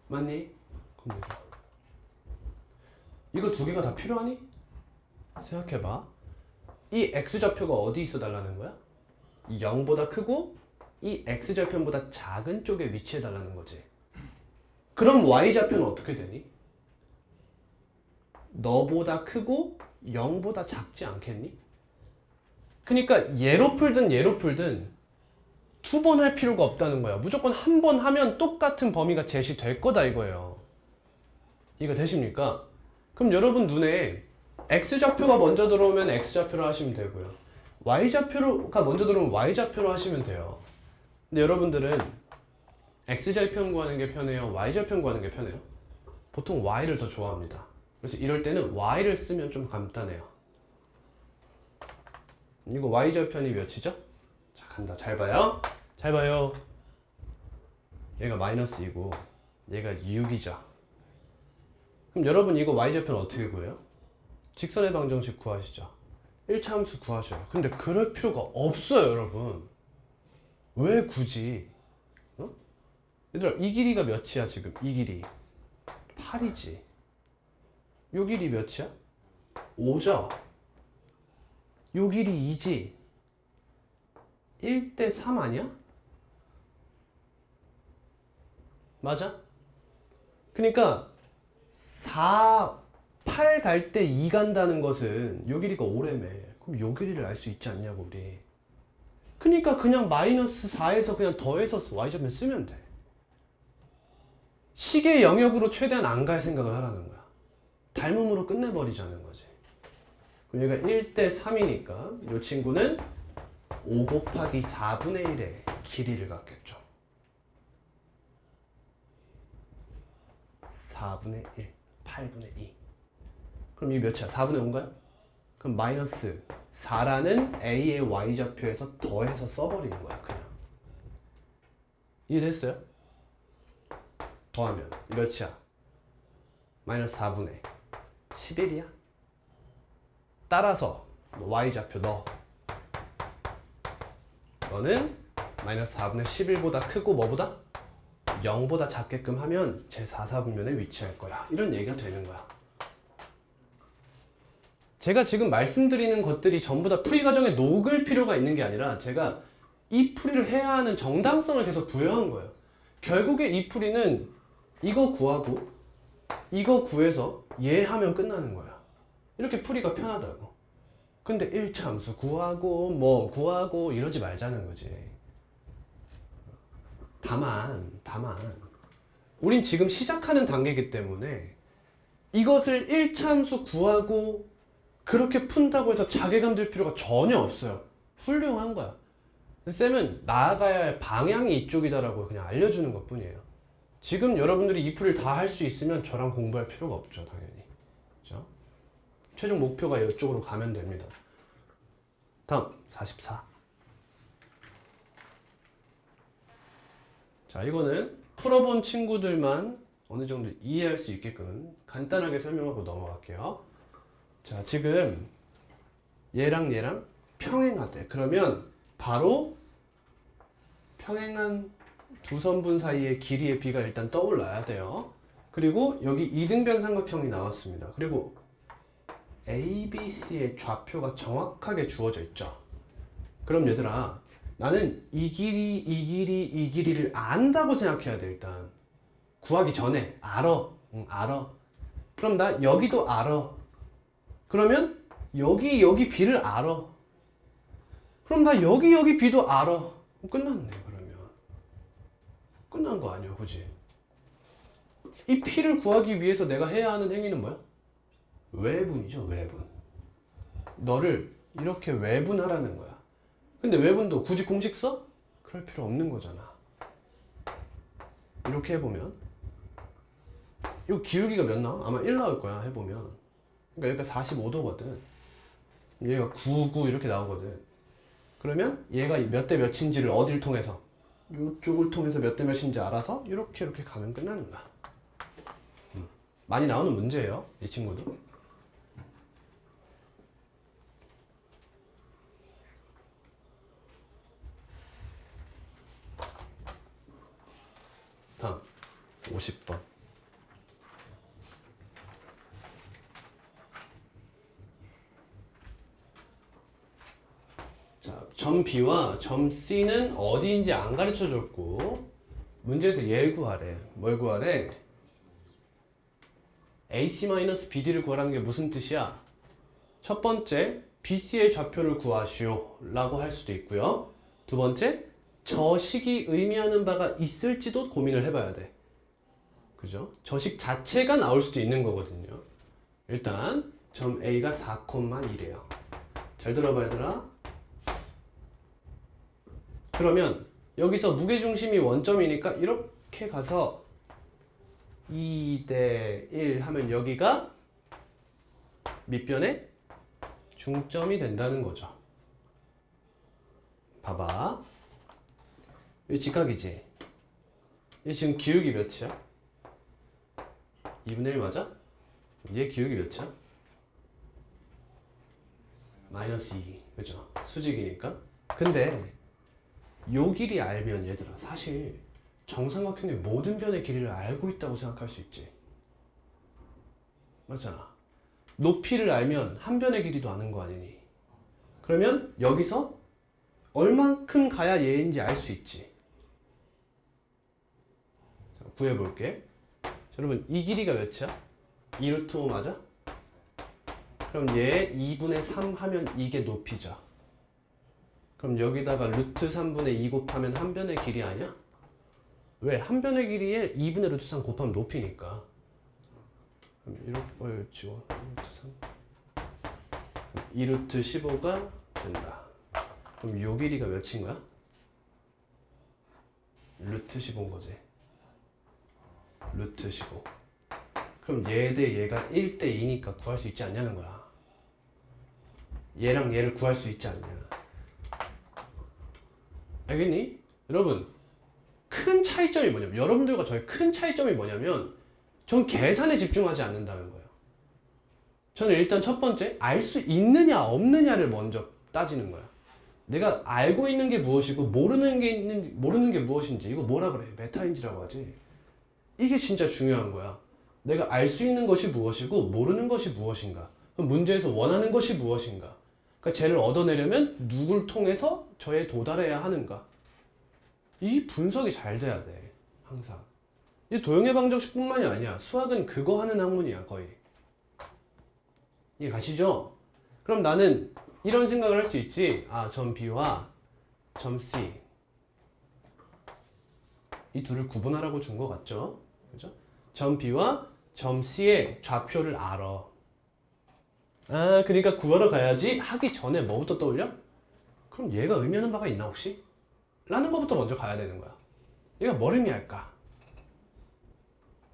맞니? 그럼 얘들아 이거 두 개가 다 필요하니? 생각해봐. 이 x좌표가 어디 있어 달라는 거야? 0보다 크고 이 x좌표보다 작은 쪽에 위치해 달라는 거지. 그럼 y좌표는 어떻게 되니? 너보다 크고 0보다 작지 않겠니? 그러니까 얘로 풀든 두 번 할 필요가 없다는 거야. 무조건 한 번 하면 똑같은 범위가 제시될 거다 이거예요. 이거 되십니까? 그럼 여러분 눈에 x좌표가 먼저 들어오면 x좌표로 하시면 되고요. y좌표가 먼저 들어오면 y좌표로 하시면 돼요. 근데 여러분들은 x좌표 구하는 게 편해요? y좌표 구하는 게 편해요? 보통 y를 더 좋아합니다. 그래서 이럴 때는 y를 쓰면 좀 간단해요. 이거 y좌표이 몇이죠? 자, 간다. 잘 봐요. 잘 봐요. 얘가 -2고 얘가 6이죠. 그럼 여러분 이거 y좌표는 어떻게 구해요? 직선의 방정식 구하시죠. 1차 함수 구하셔요. 근데 그럴 필요가 없어요, 여러분. 왜 굳이? 어? 얘들아, 이 길이가 몇이야, 지금? 이 길이 8이지. 요 길이 몇이야? 5죠? 요 길이 2지. 1대 3 아니야? 맞아? 그러니까 8 갈 때 2 간다는 것은 요 길이가 5래며. 그럼 요 길이를 알 수 있지 않냐고 우리. 그러니까 그냥 -4에서 그냥 더해서 y좌표 쓰면 돼. 식의 영역으로 최대한 안 갈 생각을 하라는 거야. 닮음으로 끝내버리자는 거지. 그럼 얘가 1대 3이니까 이 친구는 5 곱하기 4분의 1의 길이를 갖겠죠. 4분의 1, 8분의 2. 그럼 이 몇이야? 4분의 5인가요? 그럼 -4라는 A의 y좌표에서 더해서 써버리는 거야, 그냥. 이해됐어요? 더하면 몇이야? -4분의 11이야? 따라서 y좌표 너는 -4분의 11보다 크고 뭐보다? 0보다 작게끔 하면 제 4사분면에 위치할 거야. 이런 얘기가 되는 거야. 제가 지금 말씀드리는 것들이 전부 다 풀이 과정에 녹을 필요가 있는 게 아니라 제가 이 풀이를 해야 하는 정당성을 계속 부여한 거예요. 결국에 이 풀이는 이거 구하고 이거 구해서 얘 하면 끝나는 거야. 이렇게 풀이가 편하다고. 근데 1차 함수 구하고 뭐 구하고 이러지 말자는 거지. 다만 우린 지금 시작하는 단계이기 때문에 이것을 1차 함수 구하고 그렇게 푼다고 해서 자괴감 들 필요가 전혀 없어요. 훌륭한 거야. 쌤은 나아가야 할 방향이 이쪽이다라고 그냥 알려주는 것 뿐이에요. 지금 여러분들이 이 풀이를 다 할 수 있으면 저랑 공부할 필요가 없죠, 당연히. 그죠? 최종 목표가 이쪽으로 가면 됩니다. 다음 44. 자, 이거는 풀어본 친구들만 어느 정도 이해할 수 있게끔 간단하게 설명하고 넘어갈게요. 자, 지금 얘랑 얘랑 평행하대. 그러면 바로 평행한 두 선분 사이의 길이의 비가 일단 떠올라야 돼요. 그리고 여기 이등변 삼각형이 나왔습니다. 그리고 ABC의 좌표가 정확하게 주어져 있죠. 그럼 얘들아, 나는 이 길이, 이 길이, 이 길이를 안다고 생각해야 돼. 일단 구하기 전에 알아. 알아. 그럼 나 여기도 알아. 그러면 여기 B를 알아. 그럼 나 여기 B도 알아. 끝났네. 그러면 끝난 거 아니야, 그지? 이 P를 구하기 위해서 내가 해야 하는 행위는 뭐야? 외분이죠, 외분. 너를 이렇게 외분하라는 거야. 근데 외분도 굳이 공식 써? 그럴 필요 없는 거잖아. 이렇게 해보면 이 기울기가 몇 나와? 아마 1 나올 거야, 해보면. 그러니까 여기가 45도거든. 얘가 99 이렇게 나오거든. 그러면 얘가 몇 대 몇인지를 어딜 통해서? 이쪽을 통해서 몇 대 몇인지 알아서 이렇게 가면 끝나는 거야. 많이 나오는 문제예요, 이 친구도. 다음 50번. 자, 점 B와 점 C는 어디인지 안 가르쳐 줬고 문제에서 얘를 구하래. 뭘 구하래? AC-BD를 구하라는 게 무슨 뜻이야? 첫 번째, BC의 좌표를 구하시오 라고 할 수도 있고요. 두 번째, 저 식이 의미하는 바가 있을지도 고민을 해봐야 돼. 그죠? 저 식 자체가 나올 수도 있는 거거든요. 일단 점 A가 4,1이에요. 잘 들어봐, 얘들아. 그러면 여기서 무게중심이 원점이니까 이렇게 가서 2대 1 하면 여기가 밑변의 중점이 된다는 거죠. 봐봐. 이 직각이지? 얘 지금 기울기 몇이야? 2분의 1 맞아? 얘 기울기 몇이야? 마이너스 2. 그죠? 수직이니까. 근데 요 길이 알면 얘들아, 사실 정삼각형의 모든 변의 길이를 알고 있다고 생각할 수 있지. 맞잖아. 높이를 알면 한 변의 길이도 아는 거 아니니. 그러면 여기서 얼만큼 가야 얘인지 알 수 있지. 자, 구해볼게. 자, 여러분, 이 길이가 몇이야? 2루트 5 맞아? 그럼 얘 2분의 3 하면 이게 높이죠. 그럼 여기다가 루트 3분의 2 곱하면 한 변의 길이 아니야? 왜? 한 변의 길이에 2분의 루트 3 곱하면 높이니까. 그럼 이렇게 지워. 루트 3. 2루트 15가 된다. 그럼 요 길이가 몇인 거야? 루트 15인 거지. 루트 15. 그럼 얘 대 얘가 1대 2니까 구할 수 있지 않냐는 거야. 얘랑 얘를 구할 수 있지 않냐. 알겠니? 여러분, 큰 차이점이 뭐냐면, 여러분들과 저의 큰 차이점이 뭐냐면, 전 계산에 집중하지 않는다는 거예요. 저는 일단 첫 번째, 알 수 있느냐 없느냐를 먼저 따지는 거야. 내가 알고 있는 게 무엇이고 모르는 게 무엇인지, 이거 뭐라 그래? 메타인지라고 하지. 이게 진짜 중요한 거야. 내가 알 수 있는 것이 무엇이고 모르는 것이 무엇인가. 그럼 문제에서 원하는 것이 무엇인가? 그러니까 쟤를 얻어내려면 누굴 통해서 저에 도달해야 하는가? 이 분석이 잘 돼야 돼. 항상. 이 도형의 방정식뿐만이 아니야. 수학은 그거 하는 학문이야 거의. 이해 가시죠? 그럼 나는 이런 생각을 할 수 있지. 아, 점 B와 점 C 이 둘을 구분하라고 준 것 같죠? 그죠? 점 B와 점 C의 좌표를 알아. 아, 그러니까 구하러 가야지 하기 전에 뭐부터 떠올려? 그럼 얘가 의미하는 바가 있나 혹시? 라는 것부터 먼저 가야 되는 거야. 얘가 뭘 의미할까?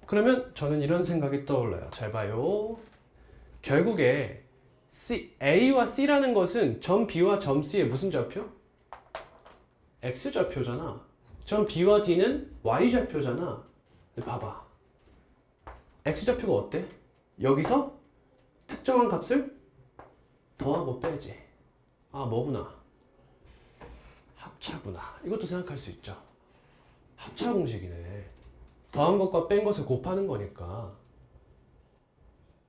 그러면 저는 이런 생각이 떠올라요. 잘 봐요. 결국에 A와 C라는 것은 점 B와 점 C의 무슨 좌표? X좌표잖아. 점 B와 D는 Y좌표잖아. 봐봐. X좌표가 어때? 여기서 특정한 값을 더하고 빼지. 아, 뭐구나. 합차구나. 이것도 생각할 수 있죠. 합차 공식이네. 더한 것과 뺀 것을 곱하는 거니까.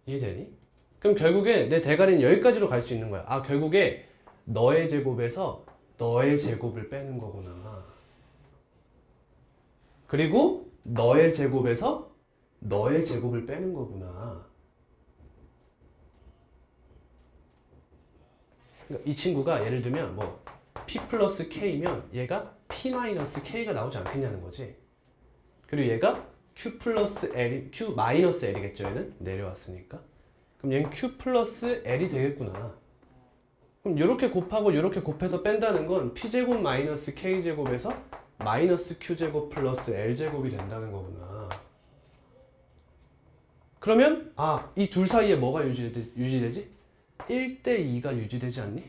이해되니? 그럼 결국에 내 대가리는 여기까지로 갈 수 있는 거야. 아, 결국에 너의 제곱에서 너의 제곱을 빼는 거구나. 그리고 너의 제곱에서 너의 제곱을 빼는 거구나. 그러니까 이 친구가 예를 들면 뭐 P 플러스 K면 얘가 P 마이너스 K가 나오지 않겠냐는 거지. 그리고 얘가 Q 플러스 L, Q 마이너스 L이겠죠. 얘는 내려왔으니까. 그럼 얘는 Q 플러스 L이 되겠구나. 그럼 이렇게 곱하고 이렇게 곱해서 뺀다는 건 P제곱 마이너스 K제곱에서 마이너스 Q제곱 플러스 L제곱이 된다는 거구나. 그러면 아, 이 둘 사이에 뭐가 유지되지? 1대2가 유지되지 않니?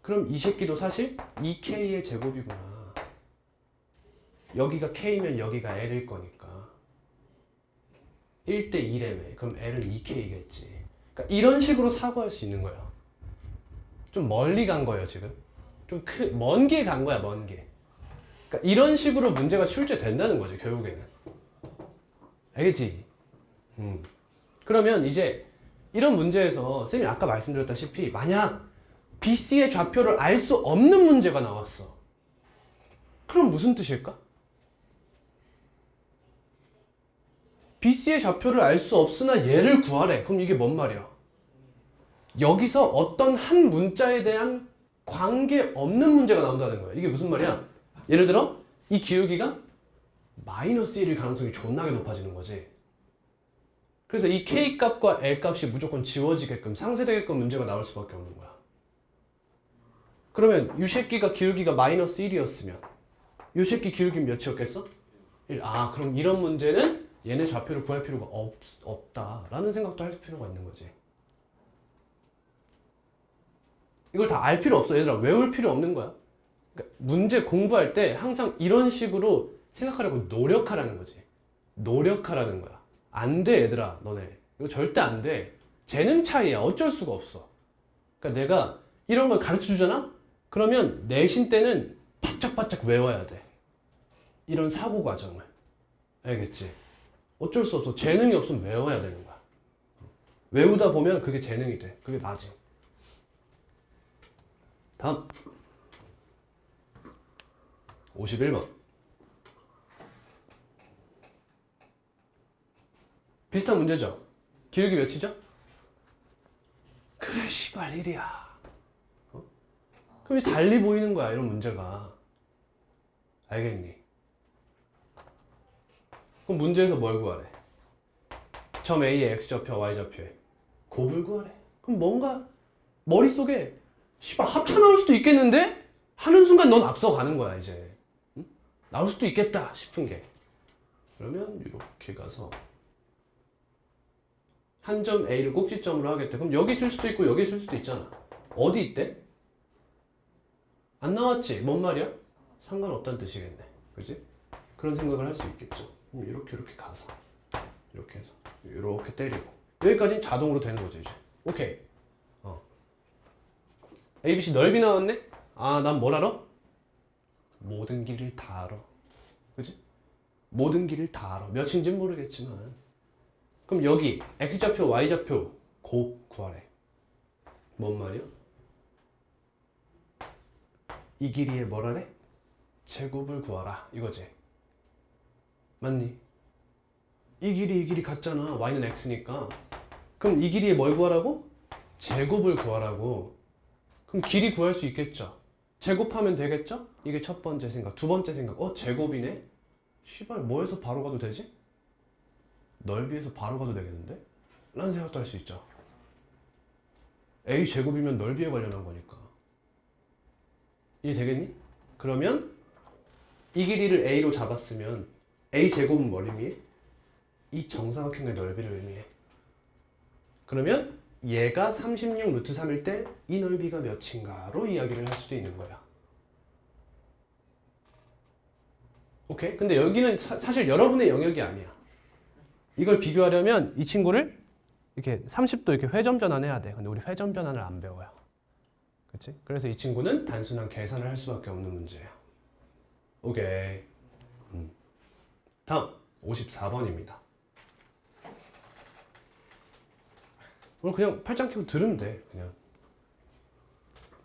그럼 이 새끼도 사실 2K의 제곱이구나. 여기가 K면 여기가 L일 거니까 1대2래매. 그럼 L은 2K겠지. 그러니까 이런 식으로 사고할 수 있는 거예요. 좀 멀리 간 거예요 지금. 좀 먼 길 간 거야, 먼 길. 그러니까 이런 식으로 문제가 출제된다는 거지 결국에는. 알겠지? 그러면 이제 이런 문제에서 쌤이 아까 말씀드렸다시피 만약 BC의 좌표를 알 수 없는 문제가 나왔어. 그럼 무슨 뜻일까? BC의 좌표를 알 수 없으나 얘를 구하래. 그럼 이게 뭔 말이야? 여기서 어떤 한 문자에 대한 관계 없는 문제가 나온다는 거야. 이게 무슨 말이야? 예를 들어 이 기울기가 마이너스 1일 가능성이 존나게 높아지는 거지. 그래서 이 K값과 L값이 무조건 지워지게끔 상쇄되게끔 문제가 나올 수밖에 없는 거야. 그러면 이 새끼가 기울기가 마이너스 1이었으면 이 새끼 기울기 몇이었겠어? 1. 아, 그럼 이런 문제는 얘네 좌표를 구할 필요가 없다라는 생각도 할 필요가 있는 거지. 이걸 다 알 필요 없어. 얘들아, 외울 필요 없는 거야. 그러니까 문제 공부할 때 항상 이런 식으로 생각하려고 노력하라는 거지. 노력하라는 거야. 안 돼, 얘들아, 너네. 이거 절대 안 돼. 재능 차이야. 어쩔 수가 없어. 그러니까 내가 이런 걸 가르쳐 주잖아? 그러면 내신 때는 바짝바짝 외워야 돼. 이런 사고 과정을. 알겠지? 어쩔 수 없어. 재능이 없으면 외워야 되는 거야. 외우다 보면 그게 재능이 돼. 그게 나지. 다음 51번 비슷한 문제죠? 기울기 몇이죠? 그래 씨발 1이야. 그럼 달리 보이는 거야 이런 문제가. 알겠니? 그럼 문제에서 뭘 구하래? 점 A의 X좌표, Y좌표에 곱을 구하래. 그럼 뭔가 머릿속에 씨발 합차 나올 수도 있겠는데? 하는 순간 넌 앞서가는 거야 이제. 응? 나올 수도 있겠다 싶은 게. 그러면 이렇게 가서 한 점 A를 꼭지점으로 하겠다. 그럼 여기 있을 수도 있고 여기 있을 수도 있잖아. 어디 있대? 안 나왔지? 뭔 말이야? 상관없다는 뜻이겠네. 그지? 그런 생각을 할 수 있겠죠. 이렇게 가서 이렇게 해서 이렇게 때리고 여기까지는 자동으로 되는 거죠 이제. 오케이. ABC 넓이 나왔네? 아, 난 뭘 알아? 모든 길을 다 알아. 그치? 모든 길을 다 알아. 몇인지는 모르겠지만 그럼 여기 x좌표, y좌표 곱 구하래. 뭔 말이야? 이 길이의 뭐라래? 제곱을 구하라 이거지. 맞니? 이 길이 같잖아. y는 x니까. 그럼 이 길이의 뭘 구하라고? 제곱을 구하라고. 그럼 길이 구할 수 있겠죠? 제곱하면 되겠죠? 이게 첫 번째 생각. 두 번째 생각. 제곱이네? 시발 뭐해서 바로 가도 되지? 넓이에서 바로 가도 되겠는데? 라는 생각도 할 수 있죠. a 제곱이면 넓이에 관련한 거니까. 이해 되겠니? 그러면 이 길이를 a로 잡았으면 a 제곱은 뭘 의미해? 이 정사각형의 넓이를 의미해. 그러면 얘가 36 루트 3일 때 이 넓이가 몇인가로 이야기를 할 수도 있는 거야. 오케이? 근데 여기는 사실 여러분의 영역이 아니야. 이걸 비교하려면 이 친구를 이렇게 30도 이렇게 회전 변환해야 돼. 근데 우리 회전 변환을 안 배워요. 그치? 그래서 이 친구는 단순한 계산을 할 수밖에 없는 문제야. 오케이. 다음 54번입니다. 오늘 그냥 팔짱 끼고 들으면 돼. 그냥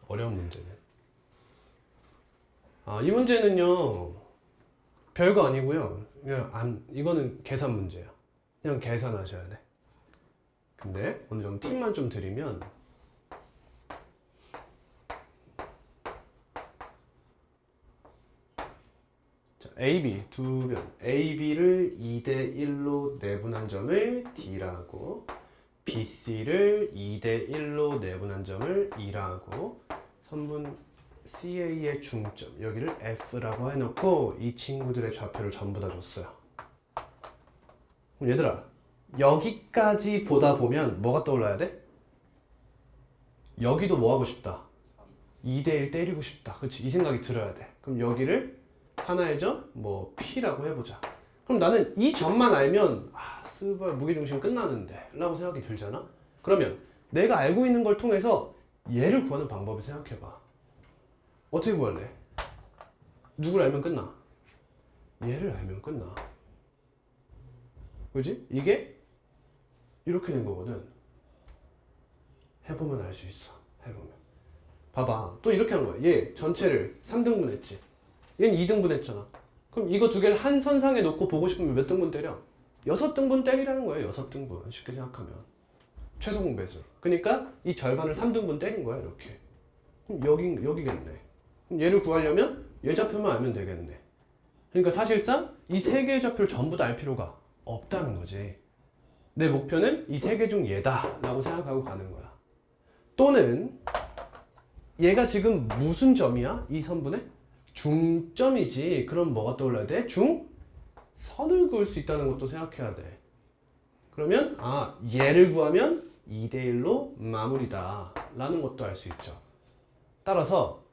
어려운 문제는. 이 문제는요 별거 아니고요. 그냥 이거는 계산 문제야. 그냥 계산하셔야 돼. 근데 오늘 좀 팁만 좀 드리면 자, AB 두 변 AB를 2대 1로 내분한 점을 D라고 BC를 2대 1로 내분한 점을 E라고 선분 CA의 중점 여기를 F라고 해놓고 이 친구들의 좌표를 전부 다 줬어요. 그럼 얘들아 여기까지 보다 보면 뭐가 떠올라야 돼? 여기도 뭐 하고 싶다? 2대1 때리고 싶다. 그치? 이 생각이 들어야 돼. 그럼 여기를 하나의 점, 뭐 P라고 해보자. 그럼 나는 이 점만 알면 스발 무게중심 끝나는데 라고 생각이 들잖아? 그러면 내가 알고 있는 걸 통해서 얘를 구하는 방법을 생각해봐. 어떻게 구할래? 누굴 알면 끝나? 얘를 알면 끝나. 그지? 이게 이렇게 된 거거든. 해보면 알 수 있어. 해보면. 봐봐. 또 이렇게 한 거야. 얘 전체를 3등분 했지. 얘는 2등분 했잖아. 그럼 이거 두 개를 한 선상에 놓고 보고 싶으면 몇 등분 때려? 6등분 때리라는 거예요. 6등분. 쉽게 생각하면. 최소 공배수. 그러니까 이 절반을 3등분 때린 거야. 이렇게. 그럼 여기겠네. 그럼 얘를 구하려면 얘 좌표만 알면 되겠네. 그러니까 사실상 이 세 개의 좌표를 전부 다 알 필요가 없다는 거지. 내 목표는 이 세 개 중 얘다 라고 생각하고 가는 거야. 또는 얘가 지금 무슨 점이야? 이 선분의? 중점이지. 그럼 뭐가 떠올라야 돼? 중선을 그을 수 있다는 것도 생각해야 돼. 그러면 얘를 구하면 2대 1로 마무리다 라는 것도 알 수 있죠. 따라서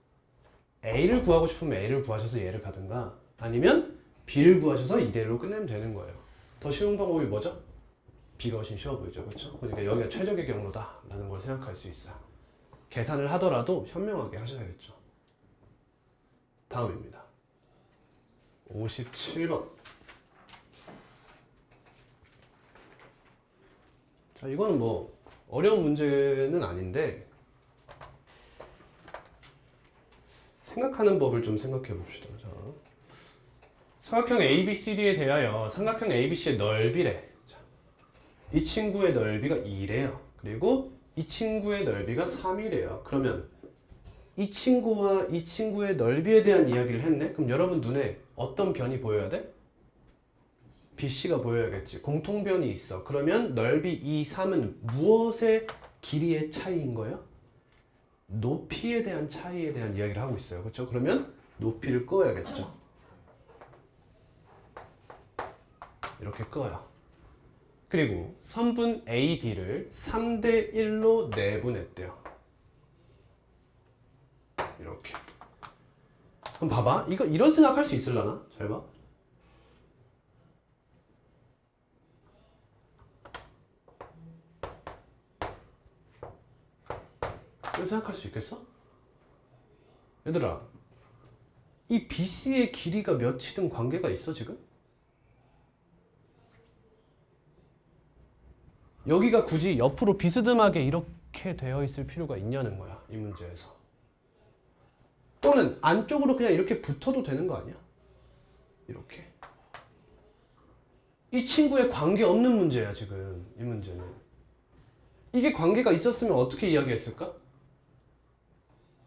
A를 구하고 싶으면 A를 구하셔서 얘를 가든가 아니면 B를 구하셔서 2대 1로 끝내면 되는 거예요. 더 쉬운 방법이 뭐죠? B가 훨씬 쉬워 보이죠. 그렇죠? 그러니까 여기가 최적의 경로다 라는 걸 생각할 수 있어요. 계산을 하더라도 현명하게 하셔야겠죠. 다음입니다. 57번. 자, 이거는 뭐 어려운 문제는 아닌데 생각하는 법을 좀 생각해 봅시다. 자, 삼각형 ABCD에 대하여 삼각형 ABC의 넓이래. 자, 이 친구의 넓이가 2래요. 그리고 이 친구의 넓이가 3이래요. 그러면 이 친구와 이 친구의 넓이에 대한 이야기를 했네? 그럼 여러분 눈에 어떤 변이 보여야 돼? BC가 보여야겠지. 공통변이 있어. 그러면 넓이 2, 3은 무엇의 길이의 차이인 거예요? 높이에 대한 차이에 대한 이야기를 하고 있어요. 그렇죠? 그러면 높이를 끄어야겠죠. 이렇게 끄어요. 그리고 선분 AD를 3대 1로 내분했대요. 이렇게. 그럼 봐봐. 이거 이런 생각할 수 있으려나? 잘 봐. 이런 생각할 수 있겠어? 얘들아, 이 BC의 길이가 몇이든 관계가 있어 지금? 여기가 굳이 옆으로 비스듬하게 이렇게 되어 있을 필요가 있냐는 거야, 이 문제에서. 또는 안쪽으로 그냥 이렇게 붙어도 되는 거 아니야? 이렇게. 이 친구에 관계 없는 문제야, 지금 이 문제는. 이게 관계가 있었으면 어떻게 이야기했을까?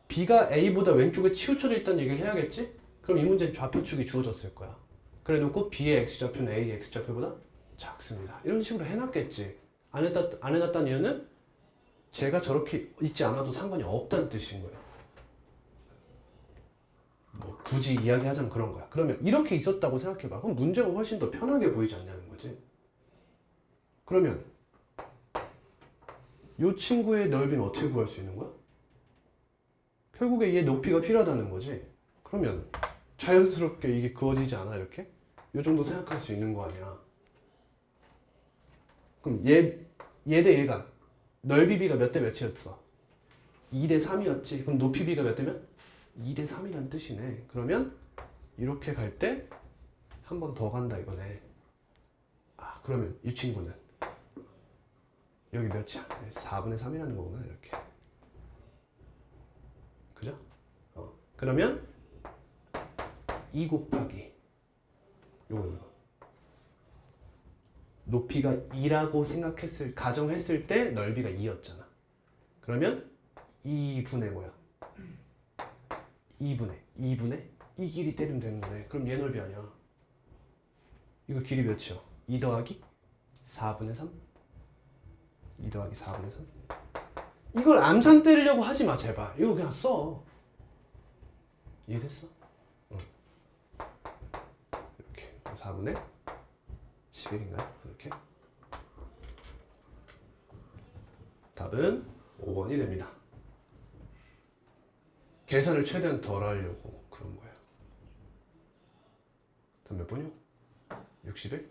B가 A보다 왼쪽에 치우쳐져 있다는 얘기를 해야겠지? 그럼 이 문제는 좌표축이 주어졌을 거야. 그래 놓고 B의 X좌표는 A X좌표보다 작습니다. 이런 식으로 해놨겠지. 안 해놨다는 이유는 제가 저렇게 있지 않아도 상관이 없다는 뜻인 거예요. 뭐 굳이 이야기하자면 그런 거야. 그러면 이렇게 있었다고 생각해봐. 그럼 문제가 훨씬 더 편하게 보이지 않냐는 거지. 그러면 이 친구의 넓이는 어떻게 구할 수 있는 거야? 결국에 얘 높이가 필요하다는 거지. 그러면 자연스럽게 이게 그어지지 않아, 이렇게? 이 정도 생각할 수 있는 거 아니야. 그럼 얘 대 얘가 넓이 B가 몇 대 몇이었어? 2대 3이었지. 그럼 높이 B가 몇 대면? 2대 3이라는 뜻이네. 그러면 이렇게 갈 때 한 번 더 간다 이거네. 아, 그러면 이 친구는 여기 몇이야? 4분의 3이라는 거구나, 이렇게. 그죠? 그러면 2 곱하기 요거 높이가 2라고 가정했을 때 넓이가 2였잖아. 그러면 2분의 뭐야? 2분의 이 길이 때리면 되는 거네. 그럼 얘 넓이 아니야. 이거 길이 몇이요? 2 더하기 4분의 3? 2 더하기 4분의 3? 이걸 암산 때리려고 하지 마, 제발. 이거 그냥 써. 이해됐어? 이렇게 4분의 11인가요? 이렇게. 답은 5번이 됩니다. 계산을 최대한 덜 하려고 그런 거예요. 답 몇 번이요? 60에?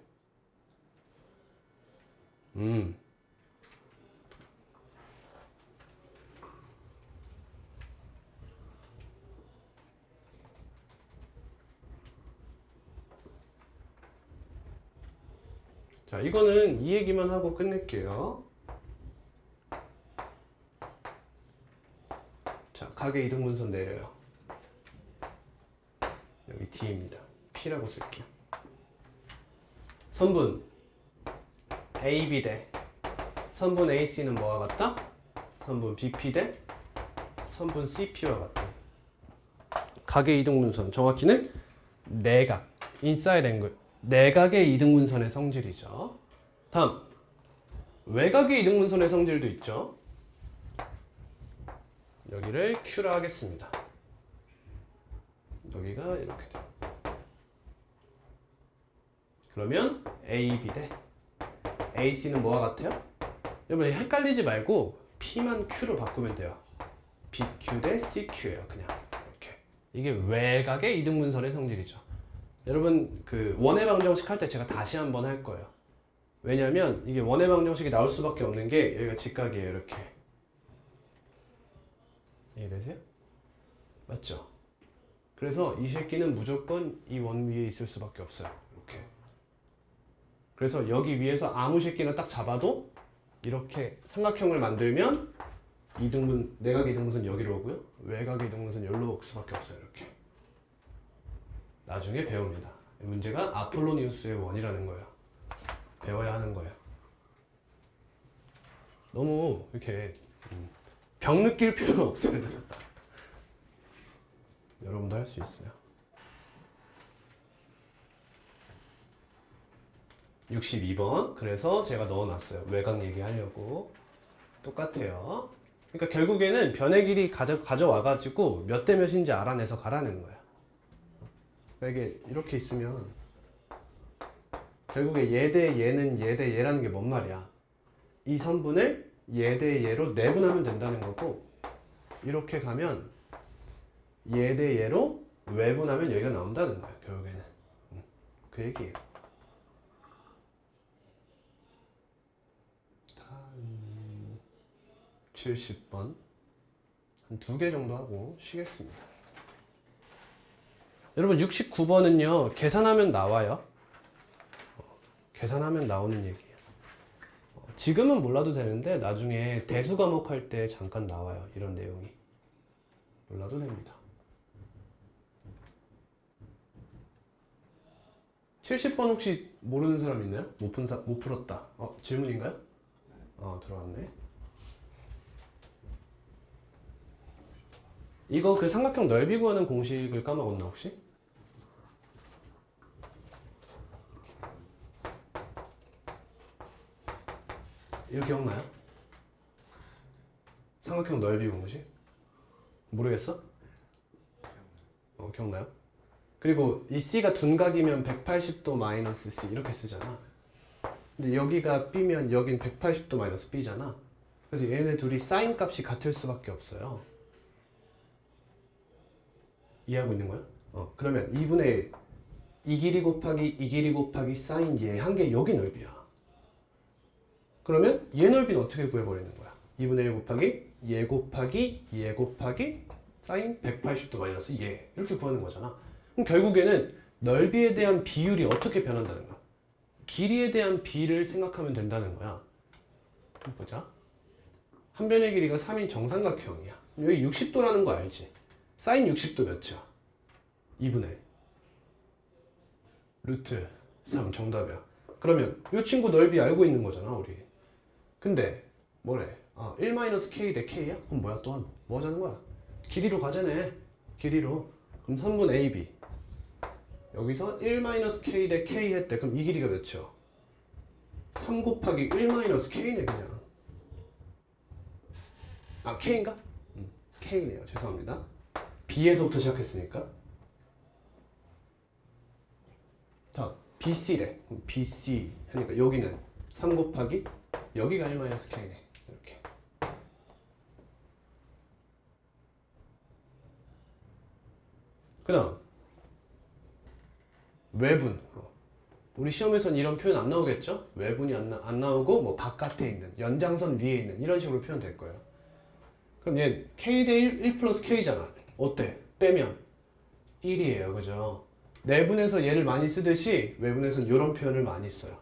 자, 이거는 이 얘기만 하고 끝낼게요. 자, 가계 이등분선 내려요. 여기 D입니다. P라고 쓸게요. 선분 AB 대 선분 AC는 뭐와 같다? 선분 BP 대 선분 CP와 같다. 가계 이등분선 정확히는 내각, 인사이드 앵글, 내각의 이등분선의 성질이죠. 다음 외곽의 이등분선의 성질도 있죠. 여기를 Q라 하겠습니다. 여기가 이렇게 돼요. 그러면 AB 대 AC는 뭐와 같아요? 여러분 헷갈리지 말고 P만 Q로 바꾸면 돼요. BQ 대 CQ예요. 그냥 이렇게. 이게 외곽의 이등분선의 성질이죠. 여러분 그 원의 방정식 할 때 제가 다시 한번 할 거예요. 왜냐면 이게 원의 방정식이 나올 수밖에 없는 게 여기가 직각이에요. 이렇게. 이해되세요? 맞죠? 그래서 이 새끼는 무조건 이 원 위에 있을 수밖에 없어요. 이렇게. 그래서 여기 위에서 아무 새끼나 딱 잡아도 이렇게 삼각형을 만들면 내각 이등분선 여기로 오고요. 외곽 이등분선 여기로 올 수밖에 없어요. 이렇게. 나중에 배웁니다. 문제가 아폴로니우스의 원이라는 거예요. 배워야 하는 거예요. 너무 이렇게 병 느낄 필요는 없어요. 여러분도 할 수 있어요. 62번. 그래서 제가 넣어놨어요. 외곽 얘기하려고. 똑같아요. 그러니까 결국에는 변의 길이 가져와가지고 몇 대 몇인지 알아내서 가라는 거야. 그러니까 이게 이렇게 있으면 결국에 얘 대 얘는 얘 대 얘라는 게 뭔 말이야. 이 선분을 얘 대 얘로 내분하면 된다는 거고, 이렇게 가면 얘 대 얘로 외분하면 여기가 나온다는 거야. 결국에는 그 얘기예요. 70번 한 2개 정도 하고 쉬겠습니다. 여러분 69번은요 계산하면 나와요. 계산하면 나오는 얘기예요. 지금은 몰라도 되는데 나중에 대수 과목 할 때 잠깐 나와요. 이런 내용이. 몰라도 됩니다. 70번 혹시 모르는 사람 있나요? 못 풀었다. 질문인가요? 들어왔네. 이거 그 삼각형 넓이 구하는 공식을 까먹었나 혹시? 이거 기억나요? 삼각형 넓이 공식? 모르겠어? 기억나요? 그리고 이 C가 둔각이면 180도 마이너스 C 이렇게 쓰잖아. 근데 여기가 B면 여긴 180도 마이너스 B잖아. 그래서 얘네 둘이 사인 값이 같을 수밖에 없어요. 이해하고 있는 거야? 그러면 2분의 이 길이 곱하기 이 길이 곱하기 사인 얘 한 개 여기 넓이야. 그러면 얘 넓이는 어떻게 구해버리는 거야? 2분의 1 곱하기 얘 곱하기 얘 곱하기 사인 180도 마이너스 얘 이렇게 구하는 거잖아. 그럼 결국에는 넓이에 대한 비율이 어떻게 변한다는 거야? 길이에 대한 비를 생각하면 된다는 거야. 보자. 한 변의 길이가 3인 정삼각형이야. 여기 60도라는 거 알지? 사인 60도 몇이야? 2분의 루트 3 정답이야. 그러면 이 친구 넓이 알고 있는 거잖아 우리. 근데 뭐래? 1-k 대 k야? 그럼 뭐야 또한? 뭐 하자는 거야? 길이로 가자네. 길이로. 그럼 3분 ab 여기서 1-k 대 k 했대. 그럼 이 길이가 몇이야? 3 곱하기 1-k네 그냥. k인가? k네요. 죄송합니다. b에서부터 시작했으니까. 자, bc래. 그럼 bc 하니까 여기는 3 곱하기 여기가 1-k네. 이렇게. 그 다음 외분. 우리 시험에서는 이런 표현 안 나오겠죠? 외분이 안 나오고 뭐 바깥에 있는 연장선 위에 있는 이런 식으로 표현될 거예요. 그럼 얘 k 대 1 플러스 k잖아. 어때? 빼면 1이에요. 그죠? 내분에서 얘를 많이 쓰듯이 외분에서는 이런 표현을 많이 써요.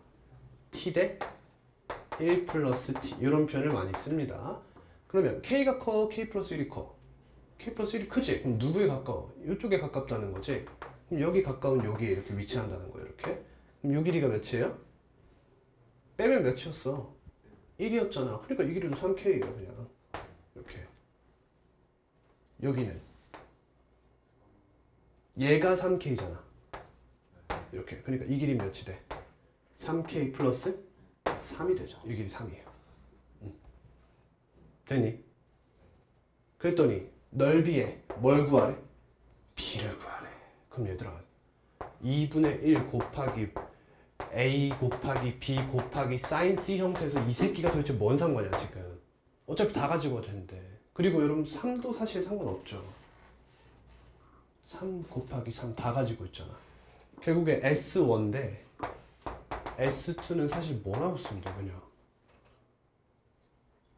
t 대 1 플러스 t 이런 표현을 많이 씁니다. 그러면 k가 커? k 플러스 1이 커? k 플러스 1이 크지? 그럼 누구에 가까워? 이쪽에 가깝다는 거지. 그럼 여기 가까운 여기에 이렇게 위치한다는 거예요. 이렇게. 그럼 요 길이가 몇이에요? 빼면 몇이었어? 1이었잖아. 그러니까 이 길이도 3k예요. 그냥 이렇게. 여기는 얘가 3k잖아. 이렇게. 그러니까 이 길이 몇이 돼? 3k 플러스 3이 되죠. 이 길이 3이에요. 됐니? 그랬더니 넓이에 뭘 구하래? b를 구하래. 그럼 얘들아 2분의 1 곱하기 a 곱하기 b 곱하기 sin c 형태에서 이 새끼가 도대체 뭔 상관이야 지금. 어차피 다 가지고 와도 되는데. 그리고 여러분 3도 사실 상관없죠. 3 곱하기 3 다 가지고 있잖아. 결국에 S1대 S2는 사실 뭐라고 쓰면 돼 그냥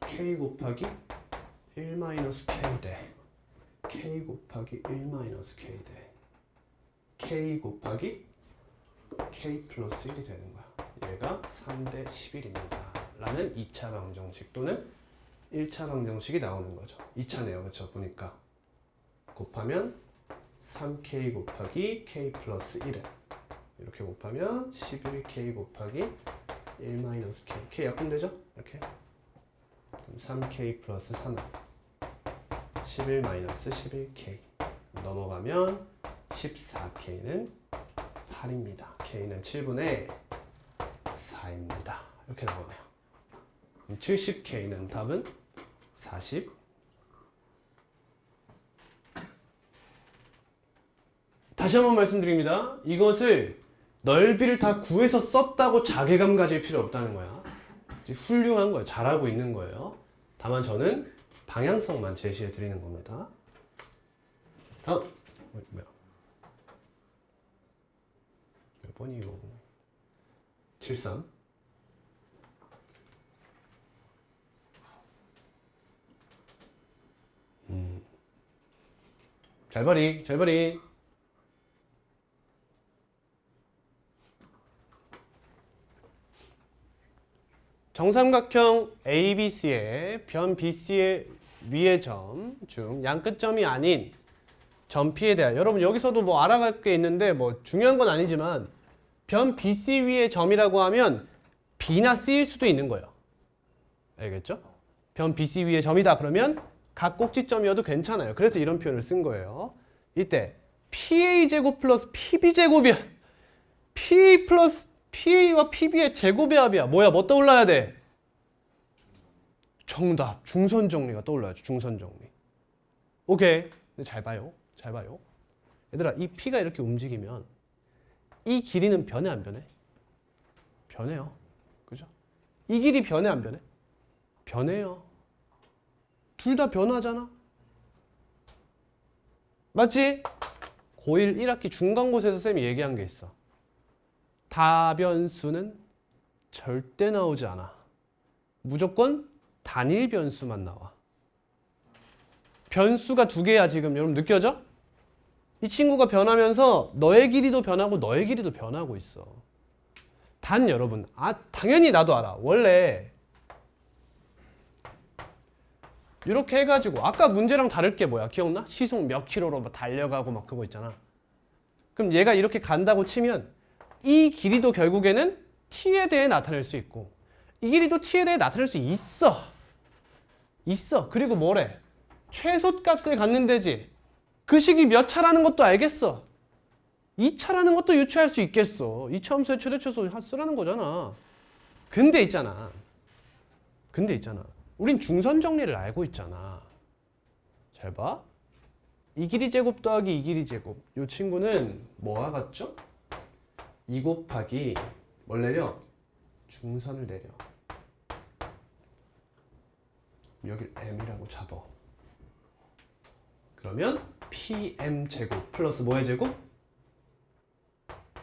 K 곱하기 1-K 대 K 곱하기 1-K 대 K 곱하기 K 플러스 1이 되는 거야. 얘가 3대 11입니다 라는 2차 방정식 또는 1차 방정식이 나오는 거죠. 2차네요. 그쵸? 보니까 곱하면 3K 곱하기 K 플러스 1을 이렇게 곱하면 11K 곱하기 1-K K 약분되죠? 이렇게 그럼 3K 플러스 3은 11-11K 넘어가면 14K는 8입니다. K는 7분의 4입니다. 이렇게 나오네요. 그럼 70K는 답은 40. 다시 한번 말씀드립니다. 이것을 넓이를 다 구해서 썼다고 자괴감 가질 필요 없다는 거야. 훌륭한 거예요. 잘하고 있는 거예요. 다만 저는 방향성만 제시해 드리는 겁니다. 다음 뭐야? 몇 번이요? 73. 잘 봐리. 정삼각형 ABC의 변 BC의 위의 점 중 양 끝점이 아닌 점 P에 대하여 여러분 여기서도 뭐 알아갈 게 있는데 뭐 중요한 건 아니지만 변 BC 위의 점이라고 하면 B나 C일 수도 있는 거예요. 알겠죠? 변 BC 위의 점이다 그러면 각 꼭지점이어도 괜찮아요. 그래서 이런 표현을 쓴 거예요. 이때 PA제곱 플러스 PB제곱이야. P 플러스 PA와 PB의 제곱의 합이야. 뭐야? 뭐 떠올라야 돼? 정답. 중선 정리가 떠올라야죠. 중선 정리. 오케이. 근데 잘 봐요. 잘 봐요. 얘들아, 이 P가 이렇게 움직이면 이 길이는 변해 안 변해? 변해요. 그죠? 이 길이 변해 안 변해? 변해요. 둘 다 변하잖아. 맞지? 고1 1학기 중간고사에서 쌤이 얘기한 게 있어. 다변수는 절대 나오지 않아. 무조건 단일 변수만 나와. 변수가 두 개야 지금. 여러분 느껴져? 이 친구가 변하면서 너의 길이도 변하고 너의 길이도 변하고 있어. 단 여러분, 당연히 나도 알아. 원래 이렇게 해가지고 아까 문제랑 다를 게 뭐야? 기억나? 시속 몇 킬로로 막 달려가고 막 그거 있잖아. 그럼 얘가 이렇게 간다고 치면 이 길이도 결국에는 t에 대해 나타낼 수 있고 이 길이도 t에 대해 나타낼 수 있어. 있어. 그리고 뭐래? 최소값을 갖는 데지. 그 식이 몇 차라는 것도 알겠어. 2차라는 것도 유추할 수 있겠어. 2차 함수의 최대 최소 쓰라는 거잖아. 근데 있잖아. 우린 중선 정리를 알고 있잖아. 잘 봐. 이 길이 제곱 더하기 이 길이 제곱. 이 친구는 뭐와 같죠? 2 곱하기 뭘 내려? 중선을 내려. 여길 m이라고 잡아. 그러면 pm 제곱 플러스 뭐의 제곱?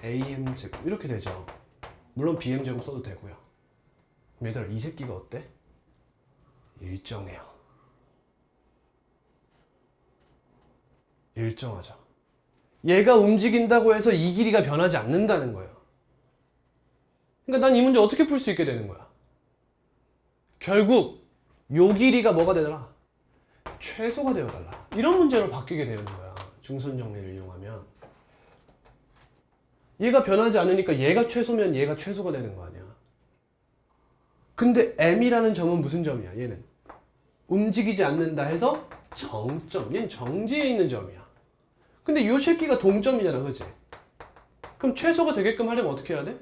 am 제곱 이렇게 되죠. 물론 bm 제곱 써도 되고요. 얘들아 이 새끼가 어때? 일정해요. 일정하죠. 얘가 움직인다고 해서 이 길이가 변하지 않는다는 거예요. 그러니까 난 이 문제 어떻게 풀 수 있게 되는 거야? 결국 요 길이가 뭐가 되더라? 최소가 되어달라. 이런 문제로 바뀌게 되는 거야. 중선 정리를 이용하면. 얘가 변하지 않으니까 얘가 최소면 얘가 최소가 되는 거 아니야. 근데 m이라는 점은 무슨 점이야? 얘는 움직이지 않는다 해서 정점. 얘는 정지에 있는 점이야. 근데 이 새끼가 동점이잖아. 그치? 그럼 최소가 되게끔 하려면 어떻게 해야 돼?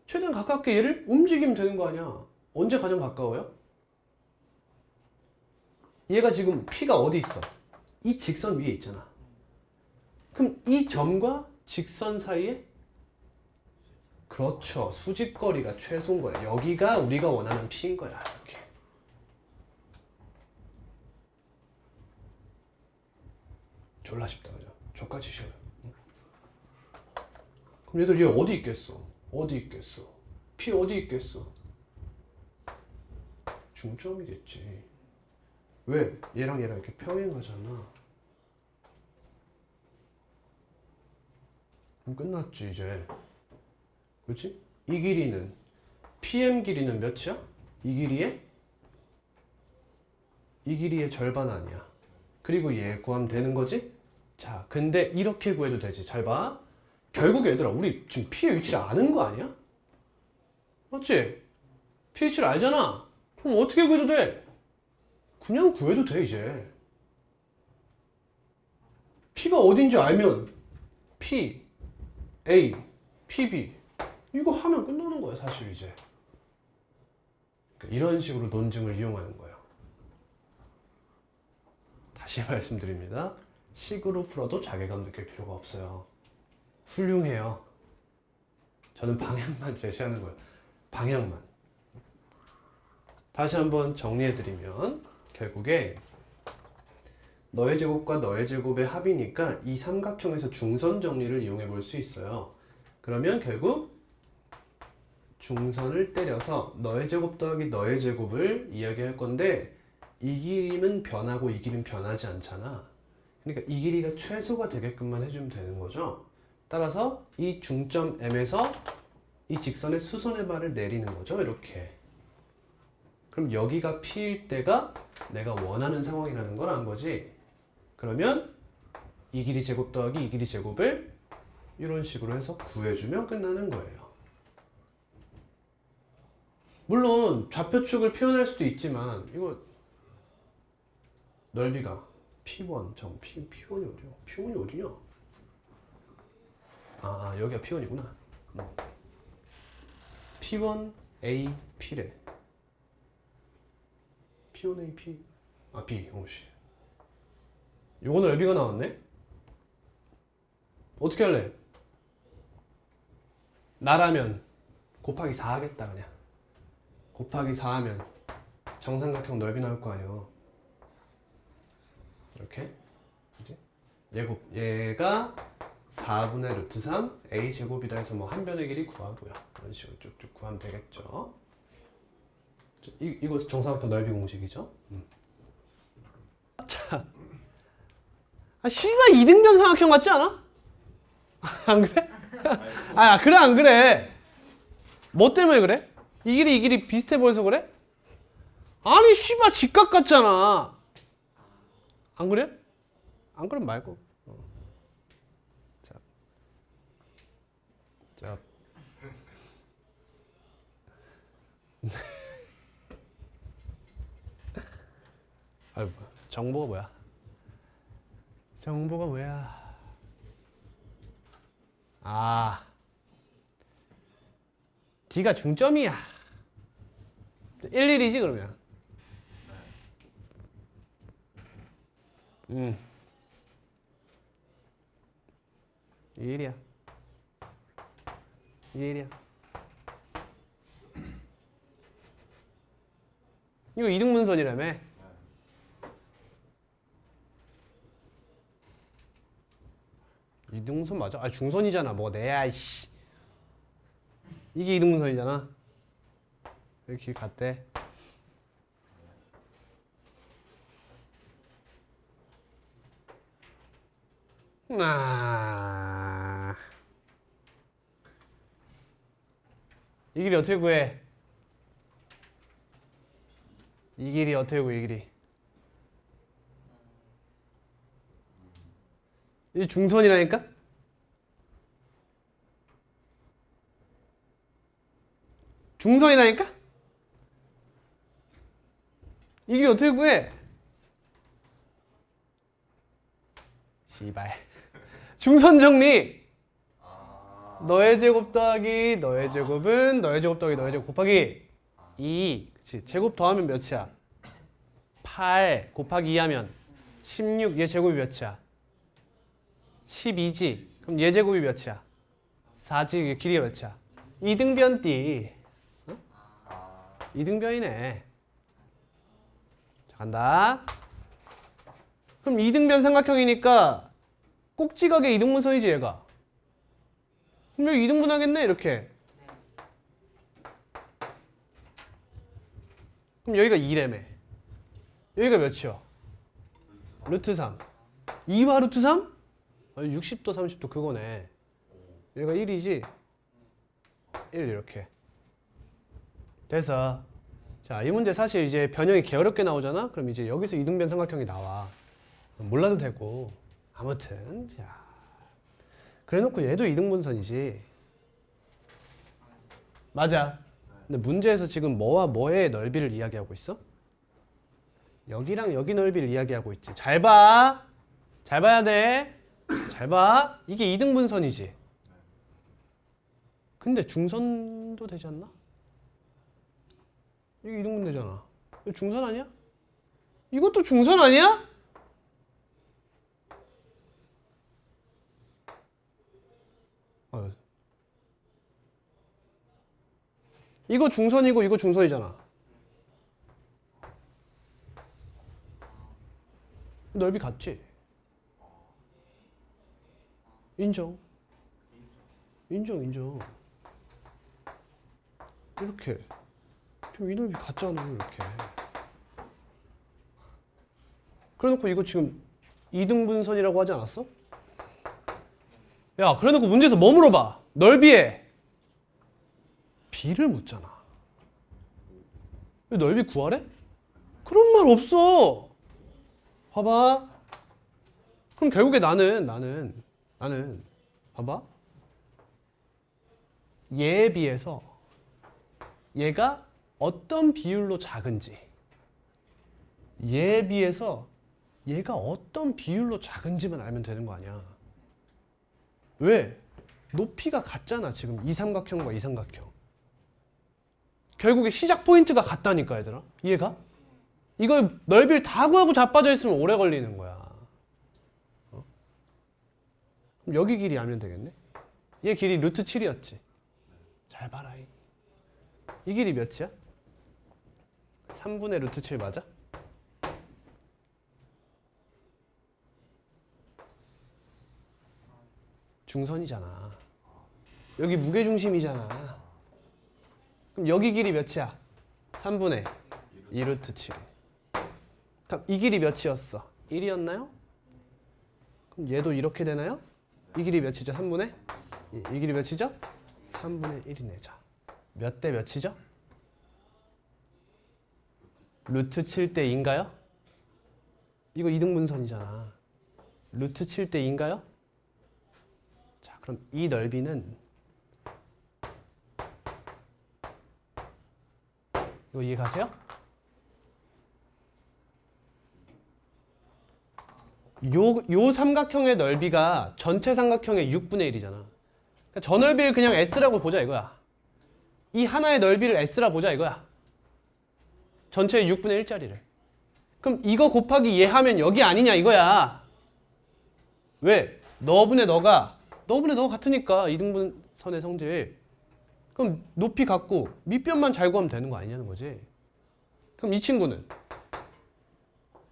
최대한 가깝게 얘를 움직이면 되는 거 아니야. 언제 가장 가까워요? 얘가 지금 P가 어디 있어? 이 직선 위에 있잖아. 그럼 이 점과 직선 사이에 그렇죠. 수직거리가 최소인 거야. 여기가 우리가 원하는 P인 거야. 이렇게. 졸라 쉽다. 그죠? 저까지 쉬어요. 그럼 얘들 얘 어디 있겠어? 어디 있겠어? P 어디 있겠어? 중점이겠지. 왜? 얘랑 얘랑 이렇게 평행하잖아. 그럼 끝났지 이제. 그렇지? 이 길이는 PM 길이는 몇이야? 이 길이의 절반 아니야. 그리고 얘 구하면 되는 거지? 자, 근데 이렇게 구해도 되지. 잘 봐. 결국 얘들아, 우리 지금 P의 위치를 아는 거 아니야? 맞지? P 위치를 알잖아. 그럼 어떻게 구해도 돼? 그냥 구해도 돼 이제. P가 어딘지 알면 P, A, PB 이거 하면 끝나는 거야 사실 이제. 그러니까 이런 식으로 논증을 이용하는 거예요. 다시 말씀드립니다. 식으로 풀어도 자괴감 느낄 필요가 없어요. 훌륭해요. 저는 방향만 제시하는 거예요. 방향만. 다시 한번 정리해드리면 결국에 너의 제곱과 너의 제곱의 합이니까 이 삼각형에서 중선 정리를 이용해 볼 수 있어요. 그러면 결국 중선을 때려서 너의 제곱 더하기 너의 제곱을 이야기할 건데 이 길이는 변하고 이 길이는 변하지 않잖아. 그러니까 이 길이가 최소가 되게끔만 해주면 되는 거죠. 따라서 이 중점 M에서 이 직선의 수선의 발을 내리는 거죠. 이렇게. 그럼 여기가 P일 때가 내가 원하는 상황이라는 걸 안 거지. 그러면 이 길이 제곱 더하기 이 길이 제곱을 이런 식으로 해서 구해주면 끝나는 거예요. 물론 좌표축을 표현할 수도 있지만 이거 넓이가 P1, P1이 어디야? P1이 어디냐? 여기가 P1이구나. P1, A, P래. P1, A, P. B. 오씨. 요거 넓이가 나왔네? 어떻게 할래? 나라면 곱하기 4 하겠다, 그냥. 곱하기 4 하면 정삼각형 넓이 나올 거 아니에요. 이렇게. 그치? 얘가 4분의 루트 3 a 제곱이다 해서 뭐 한 변의 길이 구하고요. 이런 식으로 쭉쭉 구하면 되겠죠. 이거 정삼각형 넓이 공식이죠. 자, 씨발 이등변 삼각형 같지 않아? 안 그래? 그래 안 그래? 뭐 때문에 그래? 이 길이 비슷해 보여서 그래? 아니 씨발 직각 같잖아. 안 그래? 안 그럼 말고. 자. 아이고, 정보가 뭐야? 정보가 뭐야? D가 중점이야. 11이지 그러면. 2일이야. 2일이야. 이거 이등분선이라며. 이등분선 맞아? 중선이잖아. 뭐가 내야 이씨. 이게 이등분선이잖아. 이렇게 갔대. 이 길이 어떻게 구해? 이 길이 어떻게 구해? 이 길이. 이 중선이라니까? 중선이라니까? 이 길이 어떻게 구해? 씨발. 중선 정리. 너의 제곱 더하기 너의 제곱은 너의 제곱 더하기 너의 제곱 곱하기 2. 그치. 제곱 더하면 몇이야? 8 곱하기 2 하면 16. 얘 제곱이 몇이야? 12지. 그럼 얘 제곱이 몇이야? 4지. 길이가 몇이야? 이등변띠. 어? 이등변이네. 자, 간다. 그럼 이등변 삼각형이니까 꼭지각의 이등분선이지 얘가. 그럼 여기 이등분 하겠네 이렇게. 그럼 여기가 2래매. 여기가 몇이요? 루트 3. 2와 루트 3? 60도 30도 그거네. 여기가 1이지. 1 이렇게. 돼서 자, 이 문제 사실 이제 변형이 개어렵게 나오잖아. 그럼 이제 여기서 이등변 삼각형이 나와. 몰라도 되고. 아무튼 자, 그래놓고 얘도 이등분선이지. 맞아. 근데 문제에서 지금 뭐와 뭐의 넓이를 이야기하고 있어? 여기랑 여기 넓이를 이야기하고 있지. 잘 봐. 잘 봐야 돼. 잘 봐. 이게 이등분선이지. 근데 중선도 되지 않나? 이게 이등분 되잖아. 이거 중선 아니야? 이것도 중선 아니야? 이거 중선이고 이거 중선이잖아. 넓이 같지? 인정. 인정. 이렇게. 이 넓이 같잖아, 이렇게. 그래놓고 이거 지금 이등분선이라고 하지 않았어? 야, 그래놓고 문제에서 뭐 물어봐? 넓이에 B를 묻잖아. 왜 넓이 구하래? 그런 말 없어. 봐봐. 그럼 결국에 나는 봐봐. 얘에 비해서 얘가 어떤 비율로 작은지, 얘에 비해서 얘가 어떤 비율로 작은지만 알면 되는 거 아니야. 왜? 높이가 같잖아. 지금 이 삼각형과 이 삼각형. 결국에 시작 포인트가 같다니까 얘들아. 이해가? 이걸 넓이를 다 구하고 자빠져 있으면 오래 걸리는 거야. 그럼 여기 길이 알면 되겠네. 얘 길이 루트 7이었지. 잘 봐라. 이 길이 몇이야? 3분의 루트 7 맞아? 중선이잖아. 여기 무게중심이잖아. 그럼 여기 길이 몇이야? 3분의 2루트 7. 그럼 이 길이 몇이었어? 1이었나요? 그럼 얘도 이렇게 되나요? 이 길이 몇이죠? 3분의? 이 길이 몇이죠? 3분의 1이네. 자, 몇 대 몇이죠? 루트 7대 2인가요? 이거 이등분선이잖아. 루트 7대 2인가요? 자, 그럼 이 넓이는 이거 이해 가세요? 요 삼각형의 넓이가 전체 삼각형의 6분의 1이잖아. 그러니까 저 넓이를 그냥 S라고 보자 이거야. 이 하나의 넓이를 S라 보자 이거야. 전체의 6분의 1짜리를. 그럼 이거 곱하기 얘 하면 여기 아니냐 이거야. 왜? 너분의 너가 같으니까 이등분선의 성질. 그럼 높이 같고 밑변만 잘 구하면 되는 거 아니냐는 거지. 그럼 이 친구는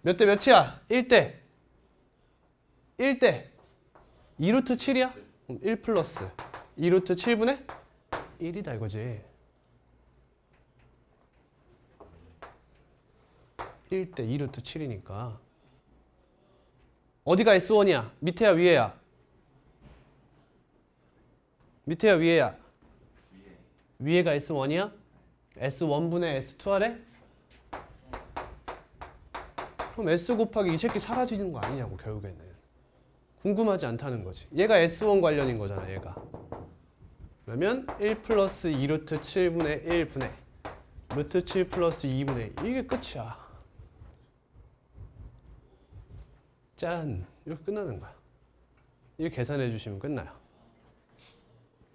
몇 대 몇이야? 1대 2루트 7이야? 그럼 1 플러스 2루트 7분의 1이다 이거지. 1대 2루트 7이니까 어디가 S1이야? 밑에야 위에야? 밑에야 위에야? 위에가 S1이야? S1분의 S2 하래? 그럼 S 곱하기 이 새끼 사라지는 거 아니냐고 결국에는. 궁금하지 않다는 거지. 얘가 S1 관련인 거잖아 얘가. 그러면 1 플러스 2루트 7분의 1분의 루트 7 플러스 2분의 2. 이게 끝이야. 짠! 이렇게 끝나는 거야. 이렇게 계산해 주시면 끝나요.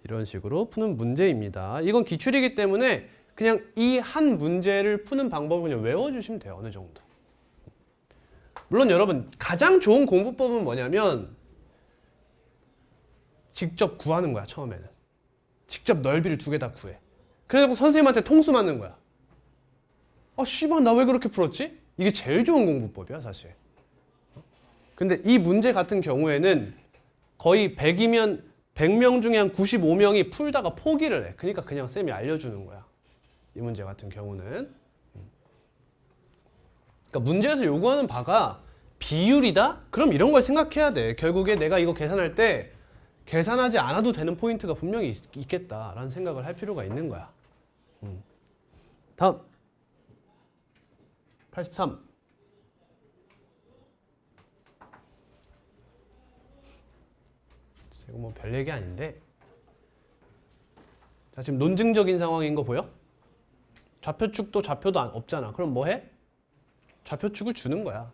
이런 식으로 푸는 문제입니다. 이건 기출이기 때문에 그냥 이 한 문제를 푸는 방법을 그냥 외워주시면 돼요. 어느 정도. 물론 여러분 가장 좋은 공부법은 뭐냐면 직접 구하는 거야. 처음에는. 직접 넓이를 두 개 다 구해. 그래서 선생님한테 통수 맞는 거야. 아 씨발 나 왜 그렇게 풀었지? 이게 제일 좋은 공부법이야 사실. 근데 이 문제 같은 경우에는 거의 100명 중에 한 95명이 풀다가 포기를 해. 그러니까 그냥 쌤이 알려주는 거야. 이 문제 같은 경우는. 그러니까 문제에서 요구하는 바가 비율이다? 그럼 이런 걸 생각해야 돼. 결국에 내가 이거 계산할 때 계산하지 않아도 되는 포인트가 분명히 있겠다라는 생각을 할 필요가 있는 거야. 다음 83. 이거 뭐 별 얘기 아닌데. 자, 지금 논증적인 상황인 거 보여? 좌표축도 좌표도 없잖아. 그럼 뭐 해? 좌표축을 주는 거야.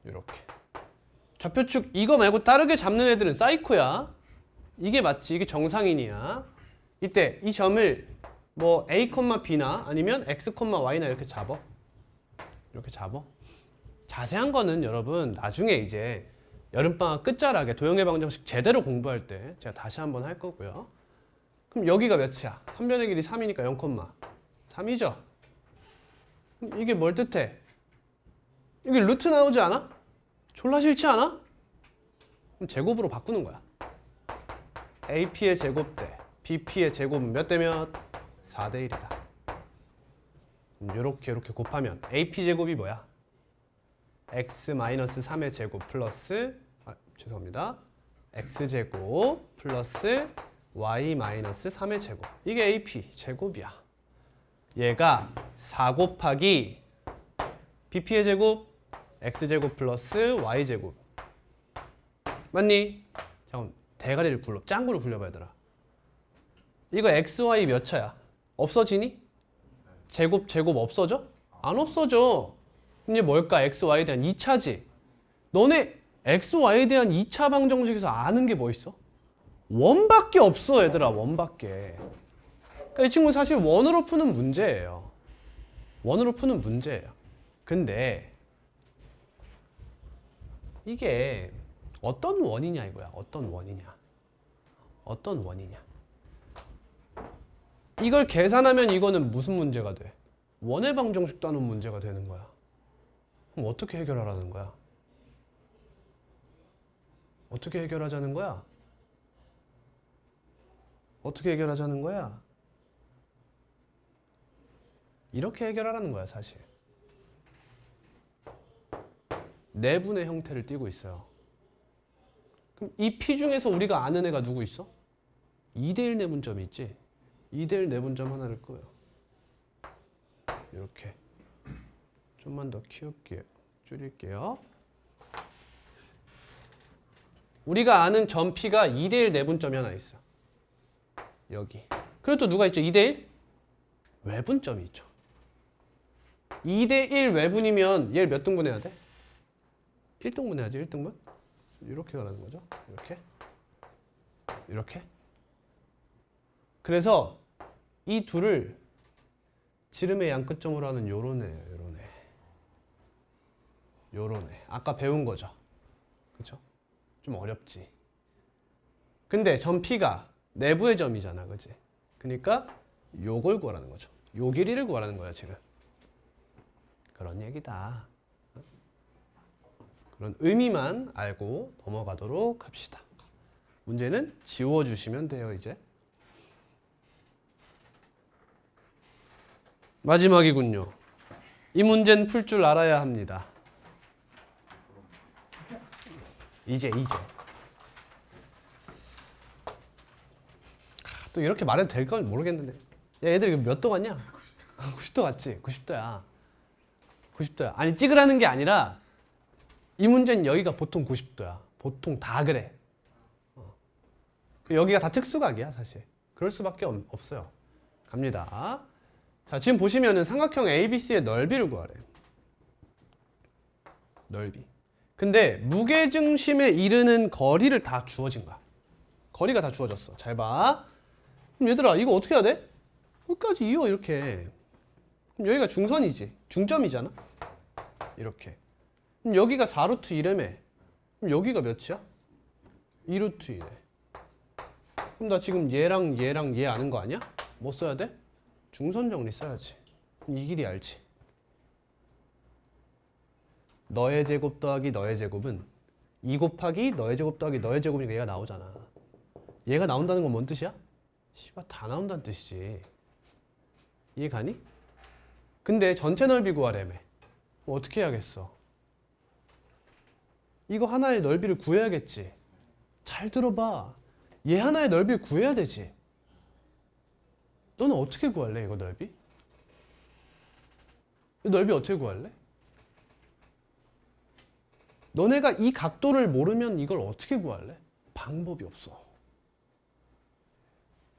이렇게. 좌표축 이거 말고 다르게 잡는 애들은 사이코야. 이게 맞지. 이게 정상인이야. 이때 이 점을 뭐 A, B나 아니면 X, Y나 이렇게 잡어. 이렇게 잡어. 자세한 거는 여러분 나중에 이제 여름방학 끝자락에 도형의 방정식 제대로 공부할 때 제가 다시 한번 할 거고요. 그럼 여기가 몇이야? 한 변의 길이 3이니까 0,3이죠? 그럼 이게 뭘 뜻해? 이게 루트 나오지 않아? 졸라 싫지 않아? 그럼 제곱으로 바꾸는 거야. AP의 제곱 대 BP의 제곱은 몇 대 몇? 4대 1이다. 이렇게 곱하면 AP 제곱이 뭐야? x-3의 제곱 플러스 죄송합니다. x제곱 플러스 y 마이너스 3의 제곱. 이게 AP 제곱이야. 얘가 4 곱하기 BP의 제곱 x제곱 플러스 y제곱. 맞니? 잠깐 대가리를 굴려. 짱구를 굴려봐 얘들아. 이거 xy 몇 차야? 없어지니? 제곱 없어져? 안 없어져. 그럼 이게 뭘까? xy에 대한 2차지. 너네 xy에 대한 2차 방정식에서 아는 게 뭐 있어? 원밖에 없어 얘들아. 원밖에. 그러니까 이 친구 사실 원으로 푸는 문제예요. 원으로 푸는 문제예요. 근데 이게 어떤 원이냐 이거야. 어떤 원이냐. 어떤 원이냐. 이걸 계산하면 이거는 무슨 문제가 돼? 원의 방정식 따는 문제가 되는 거야. 그럼 어떻게 해결하라는 거야? 어떻게 해결하자는 거야? 어떻게 해결하자는 거야? 이렇게 해결하라는 거야 사실. 내분의 형태를 띠고 있어요. 그럼 이 P 중에서 우리가 아는 애가 누구 있어? 2대1 내분점이 있지? 2대1 내분점 하나를 끄요. 이렇게. 좀만 더 키울게요. 줄일게요. 우리가 아는 점 P가 2대1 내분점이 하나 있어. 여기. 그리고 또 누가 있죠? 2대1 외분점이 있죠. 2대1 외분이면 얘를 몇 등분 해야 돼? 1등분 해야지. 1등분. 이렇게 가라는 거죠. 이렇게. 이렇게. 그래서 이 둘을 지름의 양끝점으로 하는 요런 애예요. 요런 애. 요런 애. 아까 배운 거죠. 그쵸? 좀 어렵지. 근데 점 P가 내부의 점이잖아. 그치? 그러니까 요걸 구하라는 거죠. 요 길이를 구하라는 거야 지금. 그런 얘기다. 그런 의미만 알고 넘어가도록 합시다. 문제는 지워주시면 돼요 이제. 마지막이군요. 이 문제는 풀 줄 알아야 합니다. 이제. 또 이렇게 말해도 될 건 모르겠는데. 야, 얘들 이거 몇 도 갔냐? 90도 갔지? 90도야. 90도야. 아니, 찍으라는 게 아니라 이 문제는 여기가 보통 90도야. 보통 다 그래. 여기가 다 특수각이야, 사실. 그럴 수밖에 없어요. 갑니다. 자, 지금 보시면은 삼각형 ABC의 넓이를 구하래. 넓이. 근데 무게중심에 이르는 거리를 다 주어진 거야. 거리가 다 주어졌어. 잘 봐. 그럼 얘들아, 이거 어떻게 해야 돼? 여기까지 이어, 이렇게. 그럼 여기가 중선이지. 중점이잖아. 이렇게. 그럼 여기가 4루트 1이래. 그럼 여기가 몇이야? 2루트 1이래. 그럼 나 지금 얘랑 얘 아는 거 아니야? 뭐 써야 돼? 중선 정리 써야지. 그럼 이 길이 알지. 너의 제곱 더하기 너의 제곱은 2 곱하기 너의 제곱 더하기 너의 제곱이니까 얘가 나오잖아. 얘가 나온다는 건 뭔 뜻이야? 씨발 다 나온다는 뜻이지. 이해 가니? 근데 전체 넓이 구하래며. 뭐 어떻게 해야겠어? 이거 하나의 넓이를 구해야겠지. 잘 들어봐. 얘 하나의 넓이를 구해야 되지. 너는 어떻게 구할래? 이거 넓이? 이 넓이 어떻게 구할래? 너네가 이 각도를 모르면 이걸 어떻게 구할래? 방법이 없어.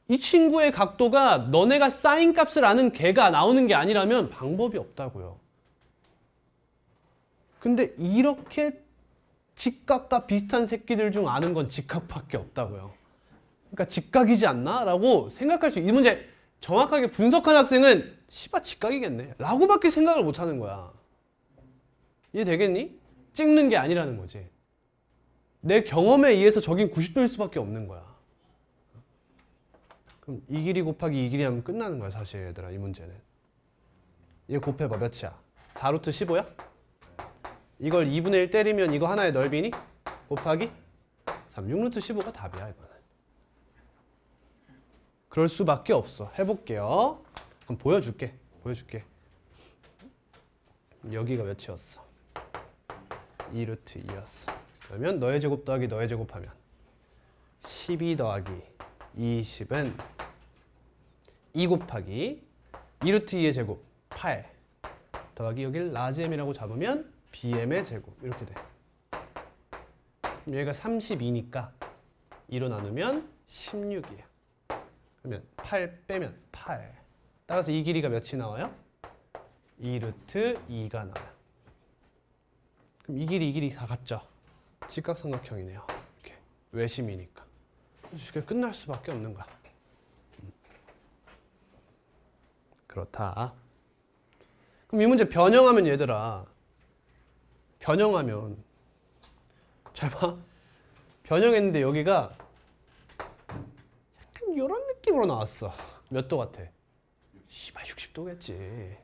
이 친구의 각도가 너네가 사인 값을 아는 걔가 나오는 게 아니라면 방법이 없다고요. 근데 이렇게 직각과 비슷한 새끼들 중 아는 건 직각밖에 없다고요. 그러니까 직각이지 않나? 라고 생각할 수 있는. 이 문제 정확하게 분석한 학생은 씨발 직각이겠네 라고밖에 생각을 못하는 거야. 이해되겠니? 찍는 게 아니라는 거지. 내 경험에 의해서 저긴 90도일 수밖에 없는 거야. 그럼 이 길이 곱하기 이 길이 하면 끝나는 거야 사실 얘들아. 이 문제는 얘 곱해봐. 몇이야? 4루트 15야? 이걸 2분의 1 때리면 이거 하나의 넓이니? 곱하기 3. 6루트 15가 답이야 이거는. 그럴 수밖에 없어. 해볼게요. 그럼 보여줄게. 여기가 몇이었어? 2루트 2였어. 그러면 너의 제곱 더하기 너의 제곱하면 12 더하기 20은 2 곱하기 2루트 2의 제곱 8 더하기 여기를 라지 m이라고 잡으면 bm의 제곱 이렇게 돼. 그럼 얘가 32니까 2로 나누면 16이야. 그러면 8 빼면 8. 따라서 이 길이가 몇이 나와요? 2루트 2가 나와요. 그럼 이 길이 다 같죠? 직각삼각형이네요. 이렇게 외심이니까. 쉽게 끝날 수밖에 없는 거야. 그렇다. 그럼 이 문제 변형하면 얘들아, 변형하면 잘 봐. 변형했는데 여기가 약간 이런 느낌으로 나왔어. 몇 도 같아? 씨발 60도겠지.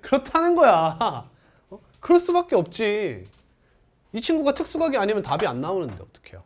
그렇다는 거야. 그럴 수밖에 없지. 이 친구가 특수각이 아니면 답이 안 나오는데 어떡해요?